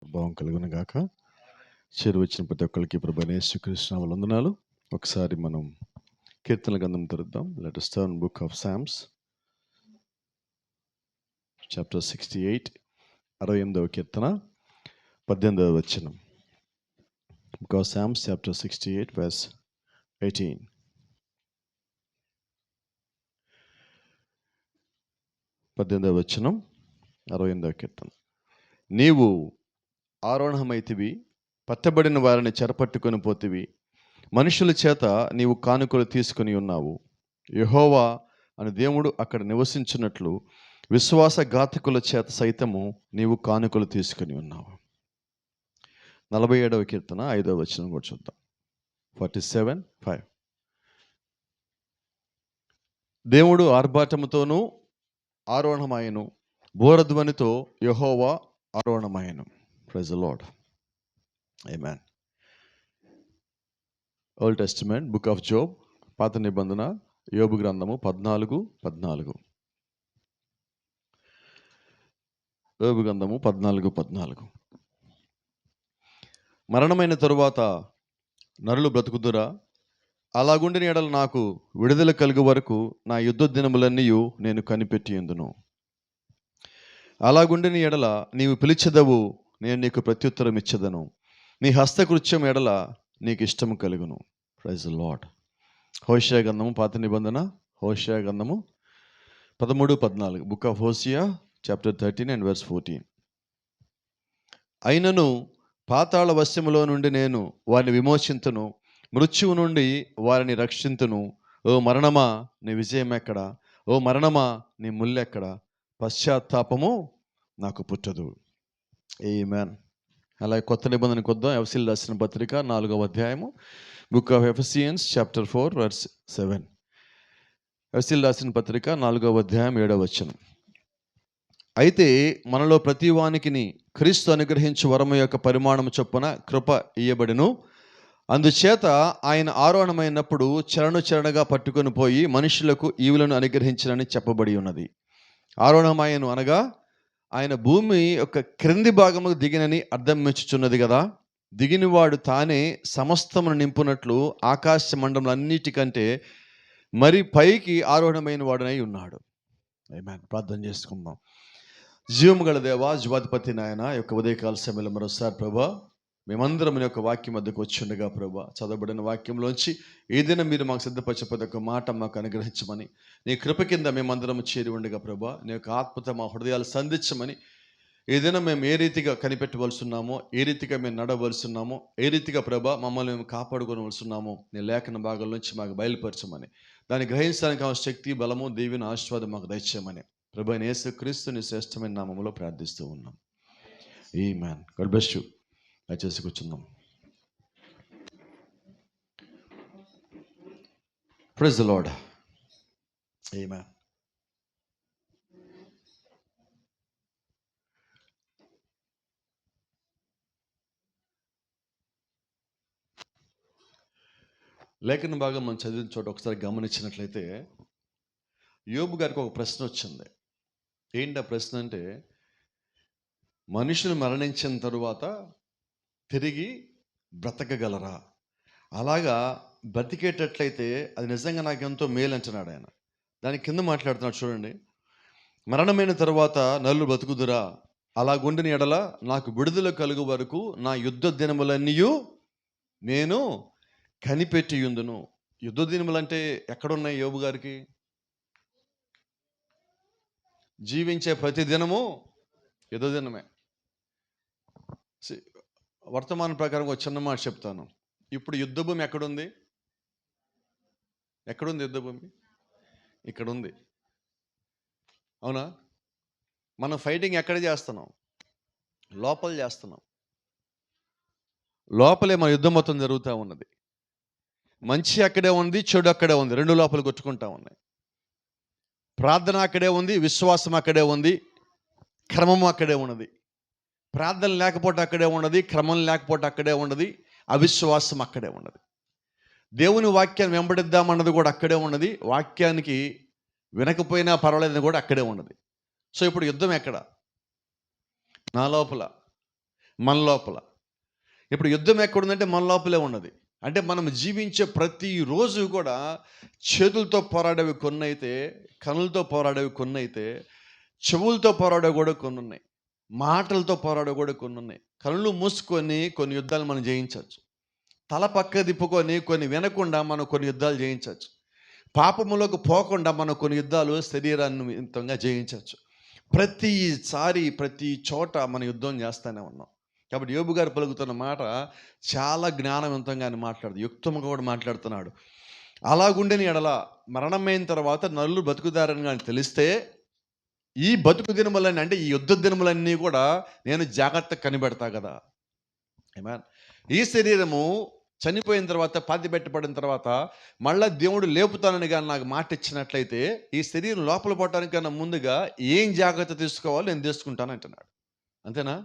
ప్రభావం కలుగును గాక. చేరు వచ్చిన ప్రతి ఒక్కరికి ప్రభువైన యేసుక్రీస్తు నామములో వందనాలు. ఒకసారి మనం కీర్తనల గ్రంథం తెరుద్దాం. Let us turn book of Psalms chapter 68, 68వ కీర్తన 18వ వచనం. Book of Psalms chapter 68 verse 18. 18వ వచనం, 68వ కీర్తన. నీవు ఆరోహణమైతివి, పట్టబడిన వారిని చెరపట్టుకొని పోతివి, మనుషుల చేత నీవు కానుకలు తీసుకుని ఉన్నావు. యెహోవా అని దేవుడు అక్కడ నివసించినట్లు విశ్వాసఘాతకుల చేత సైతము నీవు కానుకలు తీసుకుని ఉన్నావు. 47వ కీర్తన 5వ వచనం కూడా చూద్దాం. 47:5. దేవుడు ఆర్భాటముతోనూ ఆరోహణమాయను, బోరధ్వనితో యెహోవా ఆరోహణమాయను. Praise the Lord. ఆమేన్. Old Testament book of Job, పాత నిబంధన యోబు గ్రంథము 14:14. యోబు గ్రంథము 14:14. మరణమైన తరువాత నరులు బ్రతుకుదురా? అలాగుండిన ఎడల నాకు విడుదల కలుగు వరకు నా యుద్ధ దినములన్నీ నేను కనిపెట్టి ఉందును. అలాగుండిన ఎడల నీవు పిలిచెదవు, నేను నీకు ప్రత్యుత్తరం ఇచ్చెదను. నీ హస్తకృత్యం ఎడల నీకు ఇష్టము కలుగును. Praise the lord. హోషేయ గ్రంథము పాత నిబంధన, హోషేయ గ్రంథము 13:14. Book of Hosea chapter 13 and verse 14. అయినను పాతాళ వశములో నుండి నేను వారిని విమోచింతును, మృత్యువు నుండి వారిని రక్షింతును. ఓ మరణమా నీ విజయం ఎక్కడ? ఓ మరణమా నీ ముల్లెక్కడ? పశ్చాత్తాపము నాకు పుట్టదు. ఆమేన్. అలాగే కొత్త నిబంధనకు వద్దాం. ఎఫెసీయులకు రాసిన పత్రిక 4వ అధ్యాయము, book of Ephesians chapter 4 verse 7. ఎఫెసీయులకు రాసిన పత్రిక 4వ అధ్యాయం 7వ వచనం. అయితే మనలో ప్రతి వానికిని క్రీస్తు అనుగ్రహించు వరము యొక్క పరిమాణము చొప్పున కృప ఇయ్యబడును. అందుచేత ఆయన ఆరోహణమైనప్పుడు చరణగా పట్టుకొని పోయి మనుషులకు ఈవులను అనుగ్రహించినని చెప్పబడి ఉన్నది. ఆరోహణమాయను అనగా ఆయన భూమి యొక్క క్రింది భాగముకు దిగినని అర్థం మెచ్చుచున్నది కదా. దిగినవాడు తానే సమస్తమును నింపునట్లు ఆకాశ మండలన్నిటికంటే మరి పైకి ఆరోహణమైన వాడనై ఉన్నాడు. ఆమేన్. ప్రార్థన చేసుకుందాం. జీవము గల దేవా, జీవాధిపతి నాయన, యొక్క ఉదయకాల సమయంలో మరోసారి ప్రభా మేమందరం మీ యొక్క వాక్యం వద్దకు వచ్చిండగా ప్రభా, చదవబడిన వాక్యంలోంచి ఏదైనా మీరు మాకు సిద్ధపరిచే ప్రతి ఒక్క మాట మాకు అనుగ్రహించమని, నీ కృప కింద మేమందరం చేరి ఉండగా ప్రభా, నీ యొక్క ఆత్మతో మా హృదయాలు సంధించమని, ఏదైనా మేము ఏ రీతిగా కనిపెట్టవలసిన్నామో, ఏ రీతిగా మేము నడవలసిన్నామో, ఏ రీతిగా ప్రభా మమ్మల్ని మేము కాపాడుకోవలసిన్నామో నీ లేఖన భాగం నుంచి మాకు బయలుపరచమని, దాన్ని గ్రహించడానికి కావాల్సిన శక్తి, బలము, దీవెన, ఆశీర్వాదం మాకు దయచేయమని ప్రభువైన యేసుక్రీస్తుని శ్రేష్టమైన నామములో ప్రార్థిస్తూ ఉన్నాం. ఆమేన్. God bless you. దయచేసి కూర్చుందాం. Praise the Lord. ఆమేన్. లేఖన భాగం మనం చదివిన చోట ఒకసారి గమనించినట్లయితే యోబు గారికి ఒక ప్రశ్న వచ్చింది. ఏంటి ఆ ప్రశ్న అంటే, మనుషులు మరణించిన తరువాత తిరిగి బ్రతకగలరా? అలాగా బ్రతికేటట్లయితే అది నిజంగా నాకు ఎంతో మేలు అంటున్నాడు ఆయన. దాని కింద మాట్లాడుతున్నాడు చూడండి. మరణమైన తరువాత నరులు బ్రతుకుదురా? అలాగుండిన ఎడల నాకు విడుదల కలుగు వరకు నా యుద్ధ దినములన్నీ నేను కనిపెట్టి ఉందును. యుద్ధ దినములంటే ఎక్కడున్నాయి యోబు గారికి? జీవించే ప్రతి దినము యుద్ధ దినమే. వర్తమాన ప్రకారం ఒక చిన్న మాట చెప్తాను. ఇప్పుడు యుద్ధభూమి ఎక్కడుంది? ఎక్కడుంది యుద్ధభూమి? ఇక్కడ ఉంది. అవునా? మనం ఫైటింగ్ ఎక్కడ చేస్తున్నాం? లోపల చేస్తున్నాం. లోపలే మన యుద్ధం మొత్తం జరుగుతూ ఉన్నది. మంచి అక్కడే ఉంది, చెడు అక్కడే ఉంది. రెండు లోపల కొట్టుకుంటా ఉన్నాయి. ప్రార్థన అక్కడే ఉంది, విశ్వాసం అక్కడే ఉంది, క్రమము అక్కడే ఉన్నది. ప్రార్థన లేకపోతే అక్కడే ఉన్నది, క్రమం లేకపోతే అక్కడే ఉన్నది, అవిశ్వాసం అక్కడే ఉన్నది. దేవుని వాక్యాన్ని వెంబడిద్దామన్నది కూడా అక్కడే ఉన్నది, వాక్యానికి వినకపోయినా పర్వాలేదని కూడా అక్కడే ఉన్నది. సో ఇప్పుడు యుద్ధం ఎక్కడ? నా లోపల. మన లోపల. ఇప్పుడు యుద్ధం ఎక్కడుందంటే మన లోపలే ఉన్నది. అంటే మనం జీవించే ప్రతిరోజు కూడా చేతులతో పోరాడేవి కొన్నైతే, కనులతో పోరాడేవి కొన్నైతే, చెవులతో పోరాడేవి కూడా కొన్ని ఉన్నాయి, మాటలతో పోరాడేవి కూడా కొన్ని ఉన్నాయి. కళ్ళు మూసుకొని కొన్ని యుద్ధాలు మనం జయించవచ్చు. తల పక్క తిప్పుకొని కొన్ని వినకుండా మనం కొన్ని యుద్ధాలు జయించవచ్చు. పాపములోకి పోకుండా మనం కొన్ని యుద్ధాలు శరీరాన్నిమితంగా జయించవచ్చు. ప్రతిసారి ప్రతి చోట మన యుద్ధం చేస్తూనే ఉన్నాం. కాబట్టి యోబు గారు పలుకుతున్న మాట చాలా జ్ఞానవంతంగా ఆయన మాట్లాడుతూ యుక్తంగా కూడా మాట్లాడుతున్నాడు. అలాగుండేని ఎడల మరణమైన తర్వాత నరులు బతుకుదారని కానీ తెలిస్తే ఈ బతుకు దినములన్నీ, అంటే ఈ యుద్ధ దినములన్నీ కూడా నేను జాగ్రత్తగా కనిపెడతా కదా. ఆమేన్. ఈ శరీరము చనిపోయిన తర్వాత, పాతి పెట్టబడిన తర్వాత మళ్ళా దేవుడు లేపుతానని కానీ నాకు మాట ఇచ్చినట్లయితే ఈ శరీరం లోపల పోవటానికన్నా ముందుగా ఏం జాగ్రత్త తీసుకోవాలో నేను తీసుకుంటాను అంటున్నాడు. అంతేనా?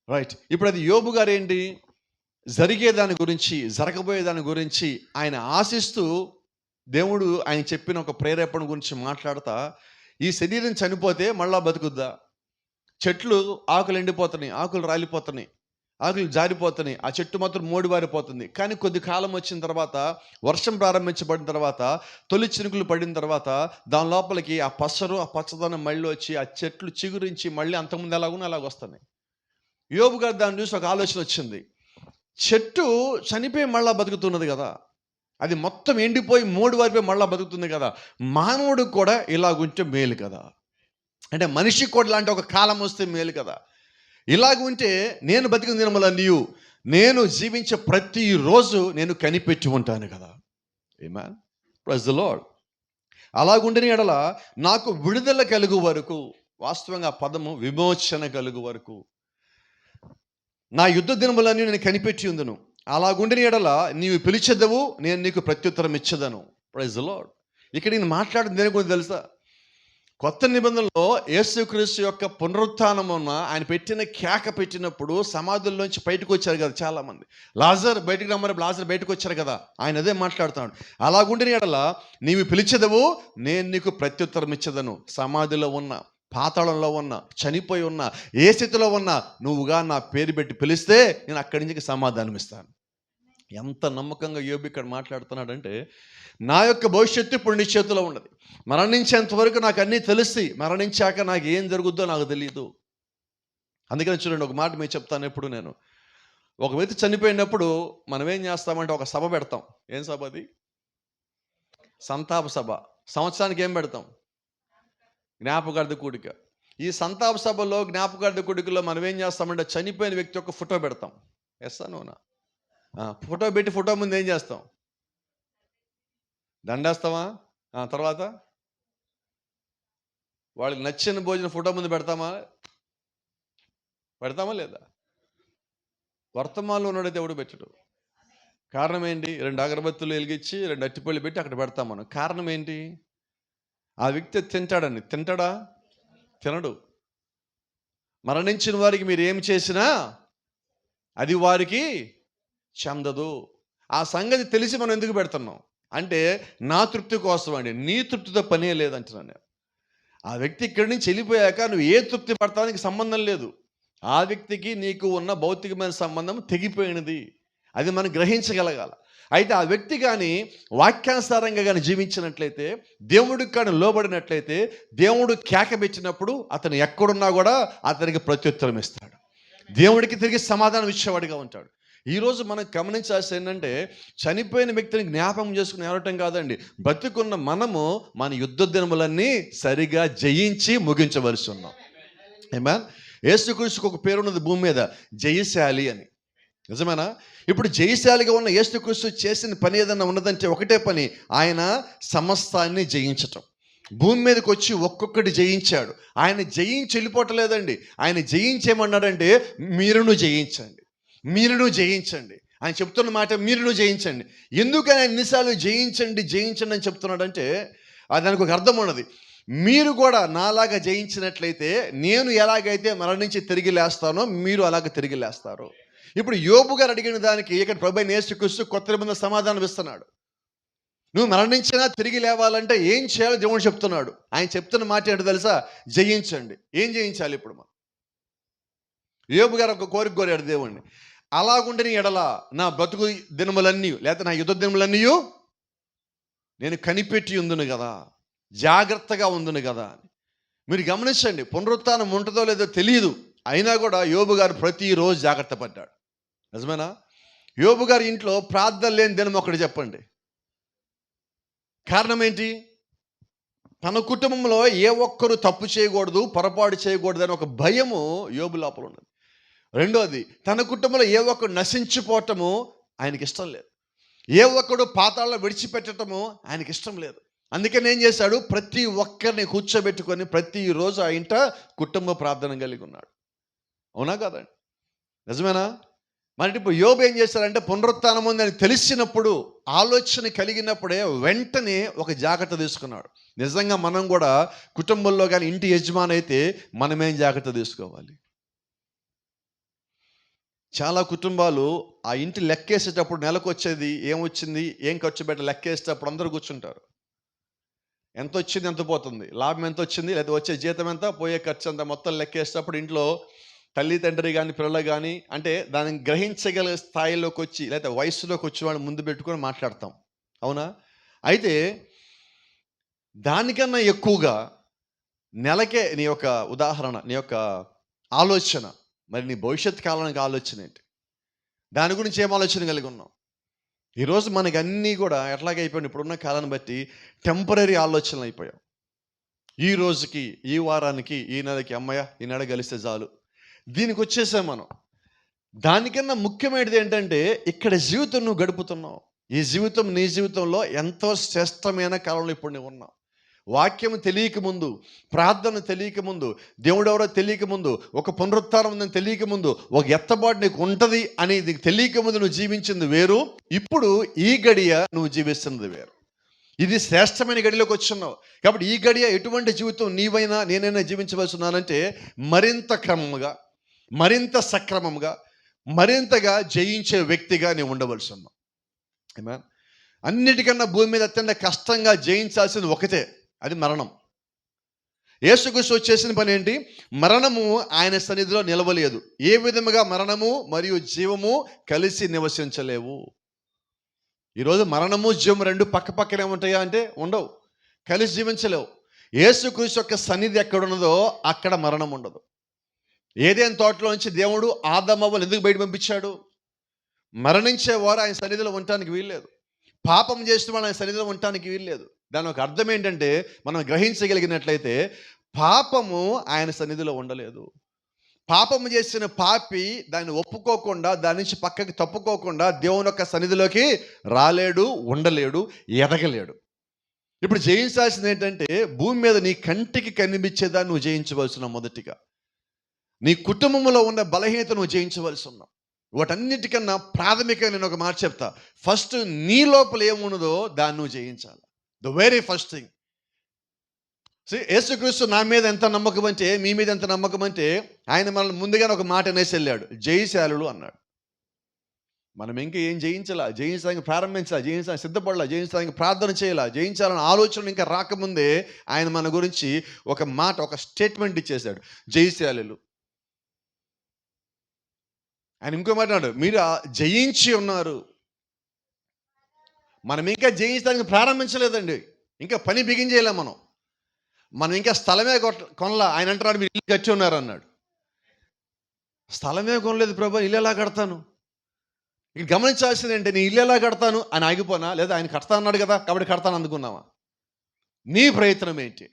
రైట్. ఇప్పుడు అది యోబు గారు ఏంటి, జరిగేదాని గురించి, జరగబోయే దాని గురించి ఆయన ఆశిస్తూ దేవుడు ఆయన చెప్పిన ఒక ప్రేరేపణ గురించి మాట్లాడతా, ఈ శరీరం చనిపోతే మళ్ళా బతుకుద్దా? చెట్లు ఆకులు ఎండిపోతున్నాయి, ఆకులు రాలిపోతున్నాయి, ఆకులు జారిపోతున్నాయి, ఆ చెట్టు మాత్రం మోడివారిపోతుంది. కానీ కొద్ది కాలం వచ్చిన తర్వాత, వర్షం ప్రారంభించబడిన తర్వాత, తొలి చినుకులు పడిన తర్వాత దాని లోపలికి ఆ పసరు, ఆ పచ్చదనం మళ్ళీ వచ్చి ఆ చెట్లు చిగురించి మళ్ళీ అంతకుముందు ఎలాగున్నా అలాగ వస్తున్నాయి. యోబు గారు దాన్ని చూసి ఒక ఆలోచన వచ్చింది. చెట్టు చనిపోయి మళ్ళా బతుకుతున్నది కదా, అది మొత్తం ఎండిపోయి మూడు వారిపోయి మళ్ళా బతుకుతుంది కదా, మానవుడికి కూడా ఇలాగుంటే మేలు కదా, అంటే మనిషికి కూడా ఇలాంటి ఒక కాలం వస్తే మేలు కదా. ఇలాగుంటే నేను బతికిన దినములన్నీ, నేను జీవించే ప్రతిరోజు నేను కనిపెట్టి ఉంటాను కదా. ఆమేన్. Praise the Lord. అలాగుండని ఎడల నాకు విడుదల కలుగు వరకు, వాస్తవంగా ఆ పదము విమోచన కలుగు వరకు, నా యుద్ధ దినములన్నీ నేను కనిపెట్టి ఉందును. అలాగుండిన ఎడల నీవు పిలిచెదవు, నేను నీకు ప్రత్యుత్తరం ఇచ్చేదను. Praise the lord. ఇక్కడ నేను మాట్లాడిన దేని గురించి తెలుసా? కొత్త నిబంధనలో యేసుక్రీస్తు యొక్క పునరుత్థానమున ఆయన పెట్టిన కేక పెట్టినప్పుడు సమాధుల్లోంచి బయటకు వచ్చారు కదా చాలామంది. లాజర్ బయటకు రమ్మని లాజర్ బయటకు వచ్చారు కదా, ఆయన అదే మాట్లాడుతున్నాడు. అలాగుండిన ఎడల నీవు పిలిచెదవు, నేను నీకు ప్రత్యుత్తరం ఇచ్చేదను. సమాధిలో ఉన్న, పాతాళంలో ఉన్న, చనిపోయి ఉన్న, ఏ స్థితిలో ఉన్నా నువ్వుగా నా పేరు పెట్టి పిలిస్తే నేను అక్కడి నుంచి సమాధానం ఇస్తాను. ఎంత నమ్మకంగా యోబు ఇక్కడ మాట్లాడుతున్నాడంటే, నా యొక్క భవిష్యత్తు ఇప్పుడు నీ చేతిలో ఉన్నది. మరణించేంత వరకు నాకు అన్నీ తెలిసి, మరణించాక నాకు ఏం జరుగుద్దో నాకు తెలియదు. అందుకని చూడండి, ఒక మాట మీకు చెప్తాను. ఎప్పుడు నేను ఒక వ్యక్తి చనిపోయినప్పుడు మనం ఏం చేస్తామంటే ఒక సభ పెడతాం. ఏం సభ అది? సంతాప సభ. సంవత్సరానికి ఏం పెడతాం? జ్ఞాపకార్థ కూడిక. ఈ సంతాప సభలో, జ్ఞాపకార్థ కూడికలో మనం ఏం చేస్తామంటే చనిపోయిన వ్యక్తి యొక్క ఫోటో పెడతాం. ఎస్సానోనా? ఫోటో పెట్టి ఫోటో ముందు ఏం చేస్తాం? దండేస్తామా? తర్వాత వాళ్ళకి నచ్చిన భోజనం ఫోటో ముందు పెడతామా లేదా? వర్తమానంలో ఉన్నాడైతే ఎవడు పెట్టడు. కారణం ఏంటి? 2 అగరబత్తులు వెలిగించి 2 అట్టిపళ్ళు పెట్టి అక్కడ పెడతాం మనం. కారణం ఏంటి? ఆ వ్యక్తి తింటాడని. తింటాడా? తినడు. మరణించిన వారికి మీరు ఏమి చేసినా అది వారికి చెందదు. ఆ సంగతి తెలిసి మనం ఎందుకు పెడుతున్నాం అంటే నా తృప్తి కోసం అండి. నీ తృప్తితో పనే లేదంటున్నాను నేను. ఆ వ్యక్తి ఇక్కడి నుంచి వెళ్ళిపోయాక నువ్వు ఏ తృప్తి పడతానికి సంబంధం లేదు. ఆ వ్యక్తికి నీకు ఉన్న భౌతికమైన సంబంధం తెగిపోయినది. అది మనం గ్రహించగలగాల. అయితే ఆ వ్యక్తి కానీ వాక్యానుసారంగా కానీ జీవించినట్లయితే, దేవుడికి కానీ లోబడినట్లయితే, దేవుడు కేక పెట్టినప్పుడు అతను ఎక్కడున్నా కూడా అతనికి ప్రత్యుత్తరం ఇస్తాడు. దేవుడికి తిరిగి సమాధానం ఇచ్చేవాడిగా ఉంటాడు. ఈరోజు మనం గమనించాల్సి ఏంటంటే, చనిపోయిన వ్యక్తిని జ్ఞాపకం చేసుకుని ఏడటం కాదండి, బతుకున్న మనము మన యుద్ధ దినములన్నీ సరిగా జయించి ముగించవలసి ఉన్నాం. ఆమేన్. యేసుక్రీస్తుకు ఒక పేరు ఉన్నది భూమి మీద, జయశాలి అని. నిజమేనా? ఇప్పుడు జయశాలిగా ఉన్న యేసుక్రీస్తు చేసిన పని ఏదన్నా ఉన్నదంటే ఒకటే పని, ఆయన సమస్తాన్ని జయించటం. భూమి మీదకి వచ్చి ఒక్కొక్కటి జయించాడు. ఆయన జయించి వెళ్ళిపోవట్లేదండి. ఆయన జయించేమన్నాడంటే మీరును జయించండి, మీరును జయించండి. ఆయన చెప్తున్న మాట మీరును జయించండి. ఎందుకని ఆయన ఎన్నిసార్లు జయించండి జయించండి అని చెప్తున్నాడంటే దానికి ఒక అర్థం ఉన్నది. మీరు కూడా నాలాగా జయించినట్లయితే, నేను ఎలాగైతే మరణించి తిరిగి లేస్తానో మీరు అలాగ తిరిగి లేస్తారు. ఇప్పుడు యోబు గారు అడిగిన దానికి ఇక్కడ ప్రభువైన యేసుక్రీస్తు కొత్త నిబంధన సమాధానం ఇస్తున్నాడు. నువ్వు మరణించినా తిరిగి లేవాలంటే ఏం చేయాలో దేవుడు చెప్తున్నాడు. ఆయన చెప్తున్న మాట ఏంటో తెలుసా? జయించండి. ఏం జయించాలి ఇప్పుడు మనం? యోబు గారు ఒక కోరిక కోరాడు దేవుణ్ణి, అలాగుంటే నీ ఎడల నా బ్రతుకు దినములన్నీ లేకపోతే నా యుద్ధ దినములన్నీ నేను కనిపెట్టి ఉందును కదా, జాగ్రత్తగా ఉందును కదా అని. మీరు గమనించండి, పునరుత్థానం ఉంటుందో లేదో తెలియదు, అయినా కూడా యోబు గారు ప్రతిరోజు జాగ్రత్త పడ్డాడు. నిజమేనా? యోబు గారి ఇంట్లో ప్రార్థన లేని దినం ఒకటి చెప్పండి. కారణం ఏంటి? తన కుటుంబంలో ఏ ఒక్కరు తప్పు చేయకూడదు, పొరపాటు చేయకూడదు అని ఒక భయము యోబు లోపల ఉన్నది. రెండోది, తన కుటుంబంలో ఏ ఒక్కరు నశించిపోవటము ఆయనకి ఇష్టం లేదు, ఏ ఒక్కడు పాతాళంలో విడిచిపెట్టడము ఆయనకి ఇష్టం లేదు. అందుకని ఏం చేశాడు, ప్రతి ఒక్కరిని కూర్చోబెట్టుకొని ప్రతిరోజు ఆ ఇంట కుటుంబ ప్రార్థన కలిగి ఉన్నాడు. అవునా కాదండి? నిజమేనా? మరి ఇప్పుడు యోబు ఏం చేశారంటే, పునరుత్థానం ఉందని తెలిసినప్పుడు, ఆలోచన కలిగినప్పుడే వెంటనే ఒక జాగ్రత్త తీసుకున్నాడు. నిజంగా మనం కూడా కుటుంబంలో కానీ ఇంటి యజమాని అయితే మనమేం జాగ్రత్త తీసుకోవాలి? చాలా కుటుంబాలు ఆ ఇంటి లెక్కేసేటప్పుడు నెలకు వచ్చేది ఏమొచ్చింది, ఏం ఖర్చు పెట్టి లెక్కేసేటప్పుడు అందరూ కూర్చుంటారు. ఎంత వచ్చింది, ఎంత పోతుంది, లాభం ఎంత వచ్చింది, లేదా వచ్చే జీతం ఎంత, పోయే ఖర్చు ఎంత, మొత్తం లెక్కేసేటప్పుడు ఇంట్లో తల్లి తండ్రి కానీ పిల్లలు కానీ అంటే దాన్ని గ్రహించగల స్థాయిలోకి వచ్చి లేకపోతే వయసులోకి వచ్చి వాళ్ళు ముందు పెట్టుకొని మాట్లాడతాం. అవునా? అయితే దానికన్నా ఎక్కువగా నెలకే నీ యొక్క ఉదాహరణ, నీ యొక్క ఆలోచన, మరి నీ భవిష్యత్ కాలానికి ఆలోచన ఏంటి? దాని గురించి ఏం ఆలోచన కలిగి ఉన్నాం? ఈరోజు మనకి అన్నీ కూడా ఎట్లాగైపోయింది, ఇప్పుడున్న కాలాన్ని బట్టి టెంపరీ ఆలోచనలు అయిపోయాం. ఈ రోజుకి, ఈ వారానికి, ఈ నెలకి, అమ్మయ్య ఈ నెల గెలిస్తే చాలు, దీనికి వచ్చేసాం మనం. దానికన్నా ముఖ్యమైనది ఏంటంటే, ఇక్కడ జీవితం నువ్వు గడుపుతున్నావు. ఈ జీవితం నీ జీవితంలో ఎంతో శ్రేష్టమైన కాలంలో ఇప్పుడు నువ్వు ఉన్నావు. వాక్యం తెలియకముందు, ప్రార్థన తెలియకముందు, దేవుడెవరో తెలియకముందు, ఒక పునరుత్థానం ఉందని తెలియకముందు, ఒక ఎత్తబాటు నీకు ఉంటుంది అని నీకు తెలియకముందు నువ్వు జీవించింది వేరు, ఇప్పుడు ఈ గడియ నువ్వు జీవిస్తున్నది వేరు. ఇది శ్రేష్టమైన గడిలోకి వచ్చున్నావు. కాబట్టి ఈ గడియ ఎటువంటి జీవితం నీవైనా నేనైనా జీవించవలసి ఉన్నానంటే, మరింత క్రమంగా, మరింత సక్రమంగా, మరింతగా జయించే వ్యక్తిగా నీవు ఉండవలసి ఉన్నావు. ఆమేన్. అన్నిటికన్నా భూమి మీద అత్యంత కష్టంగా జయించాల్సింది ఒకటే, అది మరణం. యేసుక్రీస్తు చేసిన పని ఏంటి? మరణము ఆయన సన్నిధిలో నిలవలేదు. ఏ విధముగా మరణము మరియు జీవము కలిసి నివసించలేవు. ఈరోజు మరణము జీవము రెండు పక్క పక్కనే ఉంటాయా అంటే ఉండవు, కలిసి జీవించలేవు. యేసుక్రీస్తు యొక్క సన్నిధి ఎక్కడ ఉన్నదో అక్కడ మరణం ఉండదు. ఏదైనా తోటలో నుంచి దేవుడు ఆదామవ్వను ఎందుకు బయట పంపించాడు? మరణించేవారు ఆయన సన్నిధిలో ఉండటానికి వీల్లేదు, పాపం చేసిన వాళ్ళు ఆయన సన్నిధిలో ఉండటానికి వీల్లేదు. దాని ఒక అర్థం ఏంటంటే, మనం గ్రహించగలిగినట్లయితే పాపము ఆయన సన్నిధిలో ఉండలేదు. పాపము చేసిన పాపి దాన్ని ఒప్పుకోకుండా, దాని నుంచి పక్కకి తప్పుకోకుండా దేవుని యొక్క సన్నిధిలోకి రాలేడు, ఉండలేడు, ఎదగలేడు. ఇప్పుడు జయించాల్సింది ఏంటంటే, భూమి మీద నీ కంటికి కనిపించేదాన్ని నువ్వు జయించవలసిన, మొదటిగా నీ కుటుంబంలో ఉన్న బలహీనత నువ్వు జయించవలసి ఉన్నావు. వాటన్నిటికన్నా ప్రాథమికంగా నేను ఒక మాట చెప్తా, ఫస్ట్ నీ లోపల ఏమున్నదో దాన్ని నువ్వు జయించాలి. The very first thing. యేసుక్రీస్తు నా మీద ఎంత నమ్మకం అంటే, మీ మీద ఎంత నమ్మకం అంటే, ఆయన మనల్ని ముందుగానే ఒక మాట అనేసి వెళ్ళాడు, జయశాలుడు అన్నాడు. మనం ఇంకా ఏం జయించాలా, జయించడానికి ప్రారంభించాలా, జయించడానికి సిద్ధపడాలా, జయించడానికి ప్రార్థన చేయాలా, జయించాలని ఆలోచన ఇంకా రాకముందే ఆయన మన గురించి ఒక మాట, ఒక స్టేట్మెంట్ ఇచ్చేశాడు, జయశాలులు. ఆయన ఇంకో మాట్లాడు, మీరు జయించి ఉన్నారు. మనం ఇంకా జయించడానికి ప్రారంభించలేదండి, ఇంకా పని బిగించేయాలి. మనం ఇంకా స్థలమే కొనలా. ఆయన అంటున్నాడు, మీరు ఇల్లు కట్టి ఉన్నారు అన్నాడు. స్థలమే కొనలేదు ప్రభు, ఇల్లు ఎలా కడతాను? ఇక గమనించాల్సింది ఏంటి, నేను ఇల్లు ఎలా కడతాను అని ఆగిపోనా, లేదా ఆయన కడతా అన్నాడు కదా కాబట్టి కడతాను అందుకున్నావా? నీ ప్రయత్నం ఏంటి?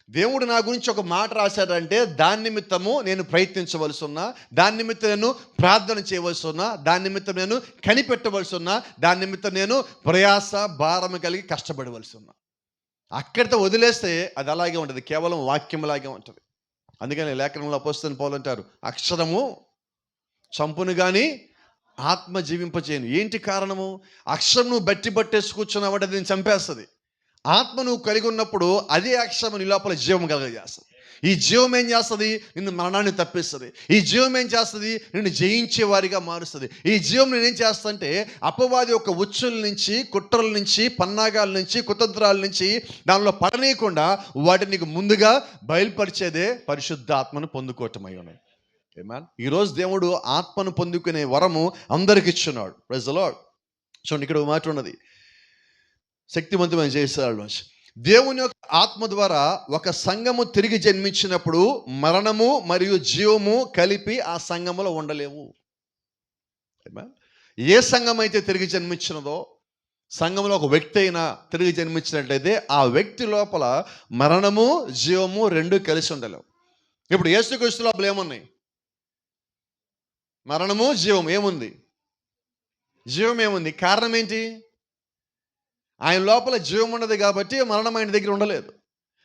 దేవుడు నా గురించి ఒక మాట రాశాడంటే దాని నిమిత్తము నేను ప్రయత్నించవలసి ఉన్నా, దాని నిమిత్తం నేను ప్రార్థన చేయవలసి ఉన్నా, దాని నిమిత్తం నేను కనిపెట్టవలసి ఉన్నా, దాని నిమిత్తం నేను ప్రయాస భారం కలిగి కష్టపడవలసి ఉన్నా. అక్కడితో వదిలేస్తే అది అలాగే ఉంటుంది, కేవలం వాక్యంలాగే ఉంటుంది. అందుకని లేఖనంలో అపోస్తలుడైన పౌలు అంటారు, అక్షరము చంపును కానీ ఆత్మ జీవింపచేయను. ఏంటి కారణము? అక్షరం నువ్వు బట్టి పట్టేసి కూర్చున్నావు అంటే దీన్ని చంపేస్తుంది. ఆత్మ నువ్వు కలిగి ఉన్నప్పుడు అదే అక్షరం నీ లోపల జీవం కలగజేస్తుంది. ఈ జీవం ఏం చేస్తుంది? నిన్ను మరణాన్ని తప్పిస్తుంది. ఈ జీవం ఏం చేస్తుంది? నిన్ను జయించే వారిగా మారుస్తుంది. ఈ జీవం నేనేం చేస్తుంటే, అపవాది యొక్క ఉచ్చుల నుంచి, కుట్రల నుంచి, పన్నాగాల నుంచి, కుతంత్రాల నుంచి దానిలో పడనీయకుండా వాటిని నీకు ముందుగా బయలుపరిచేదే పరిశుద్ధాత్మను పొందుకోవటమై ఉన్నాయి. ఆమేన్. ఈరోజు దేవుడు ఆత్మను పొందుకునే వరము అందరికి ఇచ్చున్నాడు. Praise the lord. చూడండి, ఇక్కడ ఒక మాట ఉన్నది, శక్తివంతమైన చేసేవాళ్ళు. దేవుని యొక్క ఆత్మ ద్వారా ఒక సంఘము తిరిగి జన్మించినప్పుడు మరణము మరియు జీవము కలిపి ఆ సంఘములో ఉండలేవు. ఆమేన్. ఏ సంఘం అయితే తిరిగి జన్మించినదో, సంఘంలో ఒక వ్యక్తి అయినా తిరిగి జన్మించినట్లయితే ఆ వ్యక్తి లోపల మరణము జీవము రెండు కలిసి ఉండలేవు. ఇప్పుడు యేసుక్రీస్తు లోపల ఏమున్నాయి? మరణము జీవం ఏముంది? జీవం ఏముంది? కారణం ఏంటి? ఆయన లోపల జీవం ఉన్నది కాబట్టి మరణం ఆయన దగ్గర ఉండలేదు.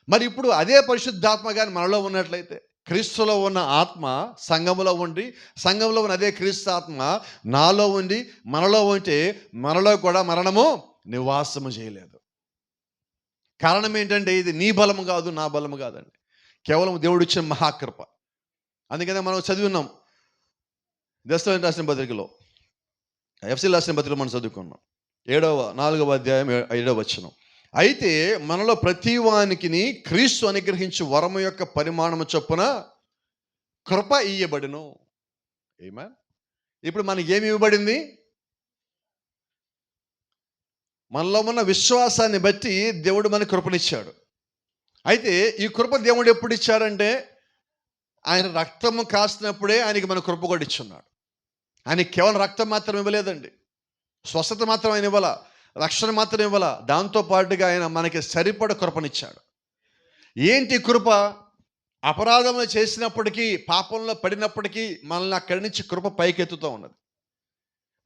మరి ఇప్పుడు అదే పరిశుద్ధాత్మ కానీ మనలో ఉన్నట్లయితే, క్రీస్తులో ఉన్న ఆత్మ సంఘములో ఉండి, సంఘంలో ఉన్న అదే క్రీస్తు ఆత్మ నాలో ఉండి మనలో ఉంటే మనలో కూడా మరణము నివాసము చేయలేదు. కారణం ఏంటంటే ఇది నీ బలము కాదు, నా బలము కాదండి, కేవలం దేవుడు ఇచ్చిన మహాకృప. అందుకనే మనం చదివి ఉన్నాం దస్తవేయులకు రాసిన పత్రికలో, ఎఫ్ఎస్సీలకు రాసిన పత్రికలో మనం చదువుకున్నాం 4వ అధ్యాయం 5వ వచనం. అయితే మనలో ప్రతి వానికిని క్రీస్తు అనుగ్రహించు వరము యొక్క పరిమాణము చొప్పున కృప ఇయ్యబడును. ఆమేన్. ఇప్పుడు మనకి ఏమి ఇవ్వబడింది? మనలో ఉన్న విశ్వాసాన్ని బట్టి దేవుడు మనకు కృపనిచ్చాడు. అయితే ఈ కృప దేవుడు ఎప్పుడు ఇచ్చాడంటే, ఆయన రక్తము కాసినప్పుడే ఆయనకి మన కృప కూడా ఇచ్చున్నాడు. ఆయనకి కేవలం రక్తం మాత్రం ఇవ్వలేదండి, స్వస్థత మాత్రం ఆయన ఇవ్వాల, రక్షణ మాత్రం ఇవ్వాల, దాంతోపాటుగా ఆయన మనకి సరిపడ కృపనిచ్చాడు. ఏంటి కృప? అపరాధములు చేసినప్పటికీ, పాపంలో పడినప్పటికీ మనల్ని అక్కడి నుంచి కృప పైకెత్తుతూ ఉన్నది.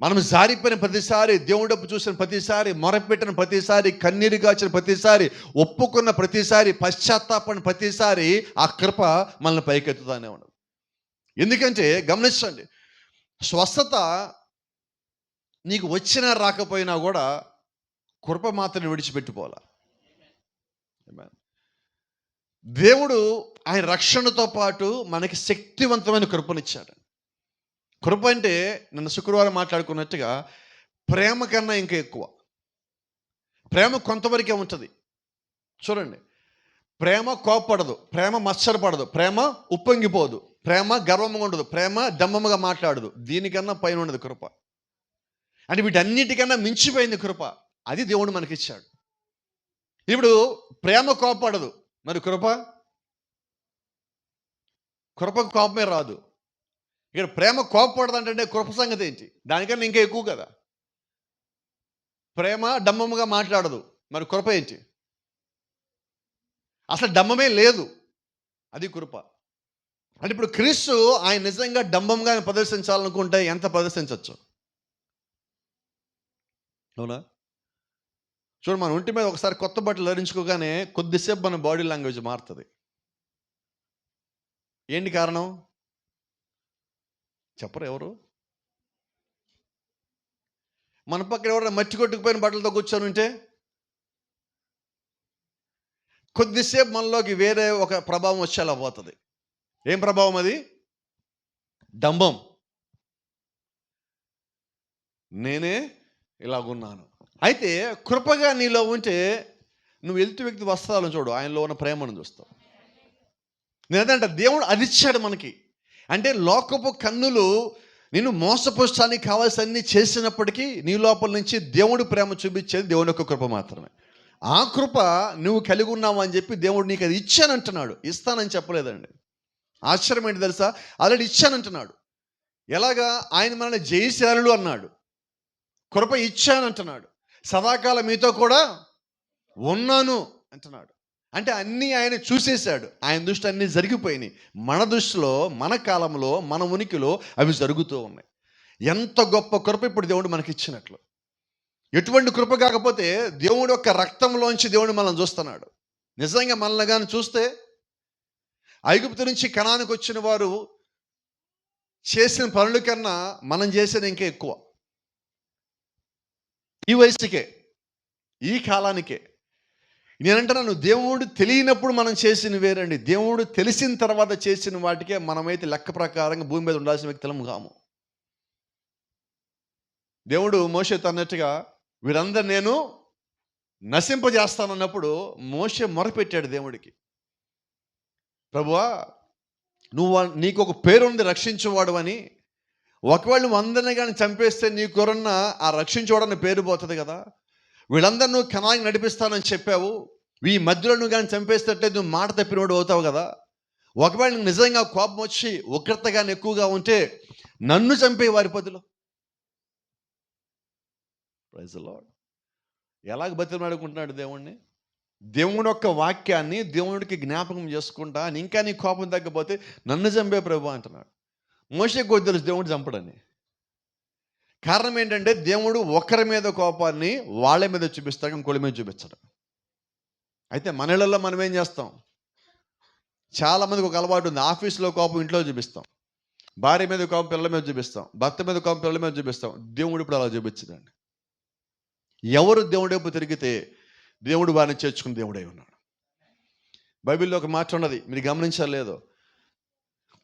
మనం జారిపోయిన ప్రతిసారి, దేవుడప్పు చూసిన ప్రతిసారి, మొరపెట్టిన ప్రతిసారి, కన్నీరు కాచిన ప్రతిసారి, ఒప్పుకున్న ప్రతిసారి, పశ్చాత్తాపడిన ప్రతిసారి ఆ కృప మనల్ని పైకెత్తుతానే ఉన్నది. ఎందుకంటే గమనించండి, స్వస్థత నీకు వచ్చినా రాకపోయినా కూడా కృప మాత్రం విడిచిపెట్టుకోవాలా. దేవుడు ఆయన రక్షణతో పాటు మనకి శక్తివంతమైన కృపనిచ్చాడు. కృప అంటే నిన్న శుక్రవారం మాట్లాడుకున్నట్టుగా ప్రేమ కన్నా ఇంకా ఎక్కువ. ప్రేమ కొంతవరకే ఉంటుంది. చూడండి, ప్రేమ కోప్పడదు, ప్రేమ మత్సరపడదు, ప్రేమ ఉప్పొంగిపోదు, ప్రేమ గర్వముగా ఉండదు, ప్రేమ దమ్మముగా మాట్లాడదు. దీనికన్నా పైన ఉండదు కృప. అంటే వీటన్నిటికన్నా మించిపోయింది కృప. అది దేవుడు మనకిచ్చాడు. ఇప్పుడు ప్రేమ కోప్పడదు, మరి కృపకు కోపమే రాదు. ఇక్కడ ప్రేమ కోపపడదంటే కృప సంగతి ఏంటి? దానికన్నా ఇంకా ఎక్కువ కదా. ప్రేమ డమ్మముగా మాట్లాడదు, మరి కృప ఏంటి? అసలు డమ్మమే లేదు, అది కృప. అంటే ఇప్పుడు క్రీస్తు ఆయన నిజంగా డంబంగా ప్రదర్శించాలనుకుంటే ఎంత ప్రదర్శించవచ్చు? అవునా? చూడు, మన ఒంటి మీద ఒకసారి కొత్త బట్టలు ధరించుకోగానే కొద్దిసేపు మన బాడీ లాంగ్వేజ్ మారుతుంది. ఏంటి కారణం? చెప్పరు ఎవరు? మన పక్కన ఎవరైనా మట్టి కొట్టుకుపోయిన బట్టలతో కూర్చొని ఉంటే కొద్దిసేపు మనలోకి వేరే ఒక ప్రభావం వచ్చేలా పోతుంది. ఏం ప్రభావం అది? డంబం. నేనే ఇలాగున్నాను. అయితే కృపగా నీలో ఉంటే నువ్వు ఎదుటి వ్యక్తి వస్త్రాలను చూడు, ఆయనలో ఉన్న ప్రేమను చూస్తావు. నేనంటే దేవుడు అది ఇచ్చాడు మనకి. అంటే లోకపు కన్నులు నిన్ను మోసపుచ్చానికి కావాల్సినన్ని చేసినప్పటికీ నీ లోపల నుంచి దేవుడు ప్రేమ చూపించేది దేవుని యొక్క కృప మాత్రమే. ఆ కృప నువ్వు కలిగి ఉన్నావు అని చెప్పి దేవుడు నీకు అది ఇచ్చానంటున్నాడు, ఇస్తానని చెప్పలేదండి. ఆశ్చర్యం ఏంటి తెలుసా? ఆల్రెడీ ఇచ్చానంటున్నాడు. ఎలాగా? ఆయన మనల్ని జయశాలుడు అన్నాడు, కృప ఇచ్చానంటున్నాడు, సదాకాలం మీతో కూడా ఉన్నాను అంటున్నాడు. అంటే అన్నీ ఆయన చూసేశాడు, ఆయన దృష్టి అన్నీ జరిగిపోయినాయి. మన దృష్టిలో, మన కాలంలో, మన ఉనికిలో అవి జరుగుతూ ఉన్నాయి. ఎంత గొప్ప కృప ఇప్పుడు దేవుడు మనకి ఇచ్చినట్లు. ఎటువంటి కృప కాకపోతే దేవుడు యొక్క రక్తంలోంచి దేవుడు మనల్ని చూస్తున్నాడు. నిజంగా మనల్ని కానీ చూస్తే ఐగుప్తు నుంచి కనానికి వచ్చిన వారు చేసిన పనుల కన్నా మనం చేసేది ఇంకా ఎక్కువ. ఈ వయసుకే, ఈ కాలానికే. నేనంటున్నాను, దేవుడు తెలియనప్పుడు మనం చేసిన వేరండి, దేవుడు తెలిసిన తర్వాత చేసిన వాటికే మనమైతే లెక్క ప్రకారంగా భూమి మీద ఉండాల్సిన వ్యక్తులం కాము. దేవుడు మోషేతో అన్నట్టుగా వీరందరూ నేను నశింపజేస్తానన్నప్పుడు మోషే మొరపెట్టాడు దేవుడికి, ప్రభువా నీకు ఒక పేరుంది రక్షించేవాడు అని. ఒకవేళ నువ్వు అందరినీ కానీ చంపేస్తే నీకున్న ఆ రక్షించేవాడని పేరు పోతుంది కదా. వీళ్ళందరూ నువ్వు కనానికి నడిపిస్తానని చెప్పావు, ఈ మధ్యలో నువ్వు కానీ చంపేస్తే నువ్వు మాట తప్పినవాడు అవుతావు కదా. ఒకవేళ నువ్వు నిజంగా కోపం వచ్చి ఉగ్రత కానీ ఎక్కువగా ఉంటే నన్ను చంపే వారి పదిలో. Praise the lord. ఎలాగ బతిమాడుకుంటున్నాడు దేవుణ్ణి? దేవుని యొక్క వాక్యాన్ని దేవుడికి జ్ఞాపకం చేసుకుంటా, ఇంకా నీ కోపం తగ్గపోతే నన్ను చంపే ప్రభు అంటున్నాడు. మోషేకు కూడా తెలుసు దేవుడు చంపడని. కారణం ఏంటంటే దేవుడు ఒకరి మీద కోపాన్ని వాళ్ళ మీద చూపిస్తాడు, ఇంకోళ్ళ మీద చూపించడం. అయితే మన ఇళ్ళల్లో మనం ఏం చేస్తాం? చాలామందికి ఒక అలవాటు ఉంది, ఆఫీస్లో కోపం ఇంట్లో చూపిస్తాం, భార్య మీద కోపం పిల్లల మీద చూపిస్తాం, భర్త మీద కోపం పిల్లల మీద చూపిస్తాం. దేవుడు ఇప్పుడు అలా చూపించదండి. ఎవరు దేవుడి వైపు తిరిగితే దేవుడు వారిని చేర్చుకుని దేవుడై ఉన్నాడు. బైబిల్లో ఒక మాట ఉన్నది, మీరు గమనించాలి లేదో.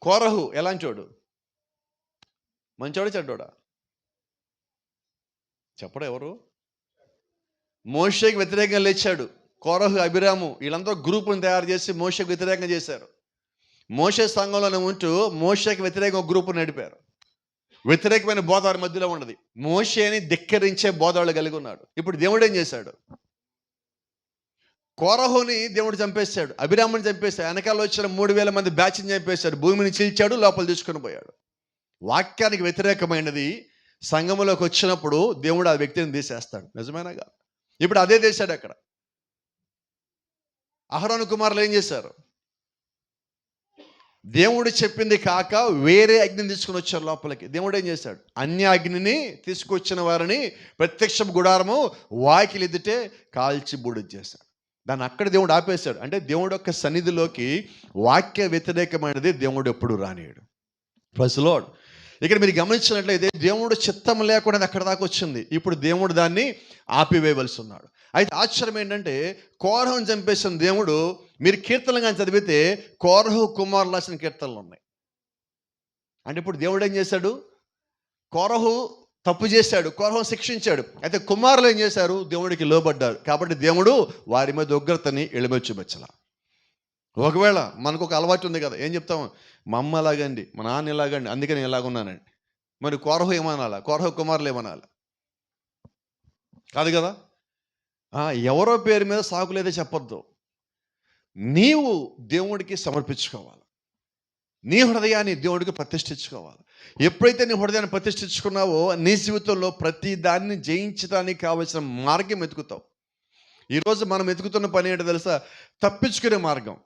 కోరహు ఎలాంటోడు? మంచోడా చెడ్డోడా? చెప్పడు ఎవరు? మోషేకి వ్యతిరేకంగా లేచాడు. కోరహు, అభిరాము వీళ్ళందరూ గ్రూపును తయారు చేసి మోషేకి వ్యతిరేకంగా చేశారు. మోషే సంఘంలోనే ఉంటూ మోషేకి వ్యతిరేకంగా ఒక గ్రూపును నడిపారు. వ్యతిరేకమైన బోధ వారి మధ్యలో ఉన్నది. మోషేని ధిక్కరించే బోధవాళ్ళు కలిగి ఉన్నాడు. ఇప్పుడు దేవుడు ఏం చేశాడు? కోరహుని దేవుడు చంపేశాడు, అభిరాముని చంపేశాడు, వెనకాల వచ్చిన 3000 మంది బ్యాచ్ని చంపేశాడు, భూమిని చీల్చాడు, లోపల తీసుకుని పోయాడు. వాక్యానికి వ్యతిరేకమైనది సంఘములోకి వచ్చినప్పుడు దేవుడు ఆ వ్యక్తిని తీసేస్తాడు. నిజమేనాగా? ఇప్పుడు అదే చేశాడు. అక్కడ అహరోను కుమారులు ఏం చేశారు? దేవుడు చెప్పింది కాక వేరే అగ్నిని తీసుకుని వచ్చారు లోపలికి. దేవుడు ఏం చేశాడు? అన్య అగ్నిని తీసుకొచ్చిన వారిని ప్రత్యక్ష గుడారము వాకిలి ఎదుటే కాల్చి బూడిద చేశాడు. దాన్ని అక్కడ దేవుడు ఆపేశాడు. అంటే దేవుడు యొక్క సన్నిధిలోకి వాక్య వ్యతిరేకమైనది దేవుడు ఎప్పుడు రానియడు. Praise the lord. ఇక్కడ మీరు గమనించినట్లయితే దేవుడు చిత్తం లేకుండా అక్కడ దాకా వచ్చింది. ఇప్పుడు దేవుడు దాన్ని ఆపివేయవలసి ఉన్నాడు. అయితే ఆశ్చర్యం ఏంటంటే కోరహుని చంపేసిన దేవుడు, మీరు కీర్తనలు కానీ చదివితే కోరహు కుమారులు రాసిన కీర్తనలు ఉన్నాయి. అంటే ఇప్పుడు దేవుడు ఏం చేశాడు? కోరహు తప్పు చేశాడు, కోరహుని శిక్షించాడు. అయితే కుమారులు ఏం చేశారు? దేవుడికి లోబడ్డారు. కాబట్టి దేవుడు వారి మీద ఉగ్రతని ఎలిమెచ్చుబెచ్చలా. ఒకవేళ మనకు ఒక అలవాటు ఉంది కదా, ఏం చెప్తాం? మా అమ్మ ఎలాగండి, మా నాన్న ఎలాగండి, అందుకే నేను ఎలాగున్నానండి. మరి కోరహు ఏమనాలా? కోరహు కుమారులు ఏమనాలా? కాదు కదా. ఎవరో పేరు మీద సాకులేదే చెప్పొద్దు. నీవు దేవుడికి సమర్పించుకోవాలి, నీ హృదయాన్ని దేవుడికి ప్రతిష్ఠించుకోవాలి. ఎప్పుడైతే నీ హృదయాన్ని ప్రతిష్ఠించుకున్నావో నీ జీవితంలో ప్రతి దాన్ని జయించడానికి కావలసిన మార్గం వెతుకుతావు. ఈరోజు మనం వెతుకుతున్న పని ఏంటో తెలుసా? తప్పించుకునే మార్గం.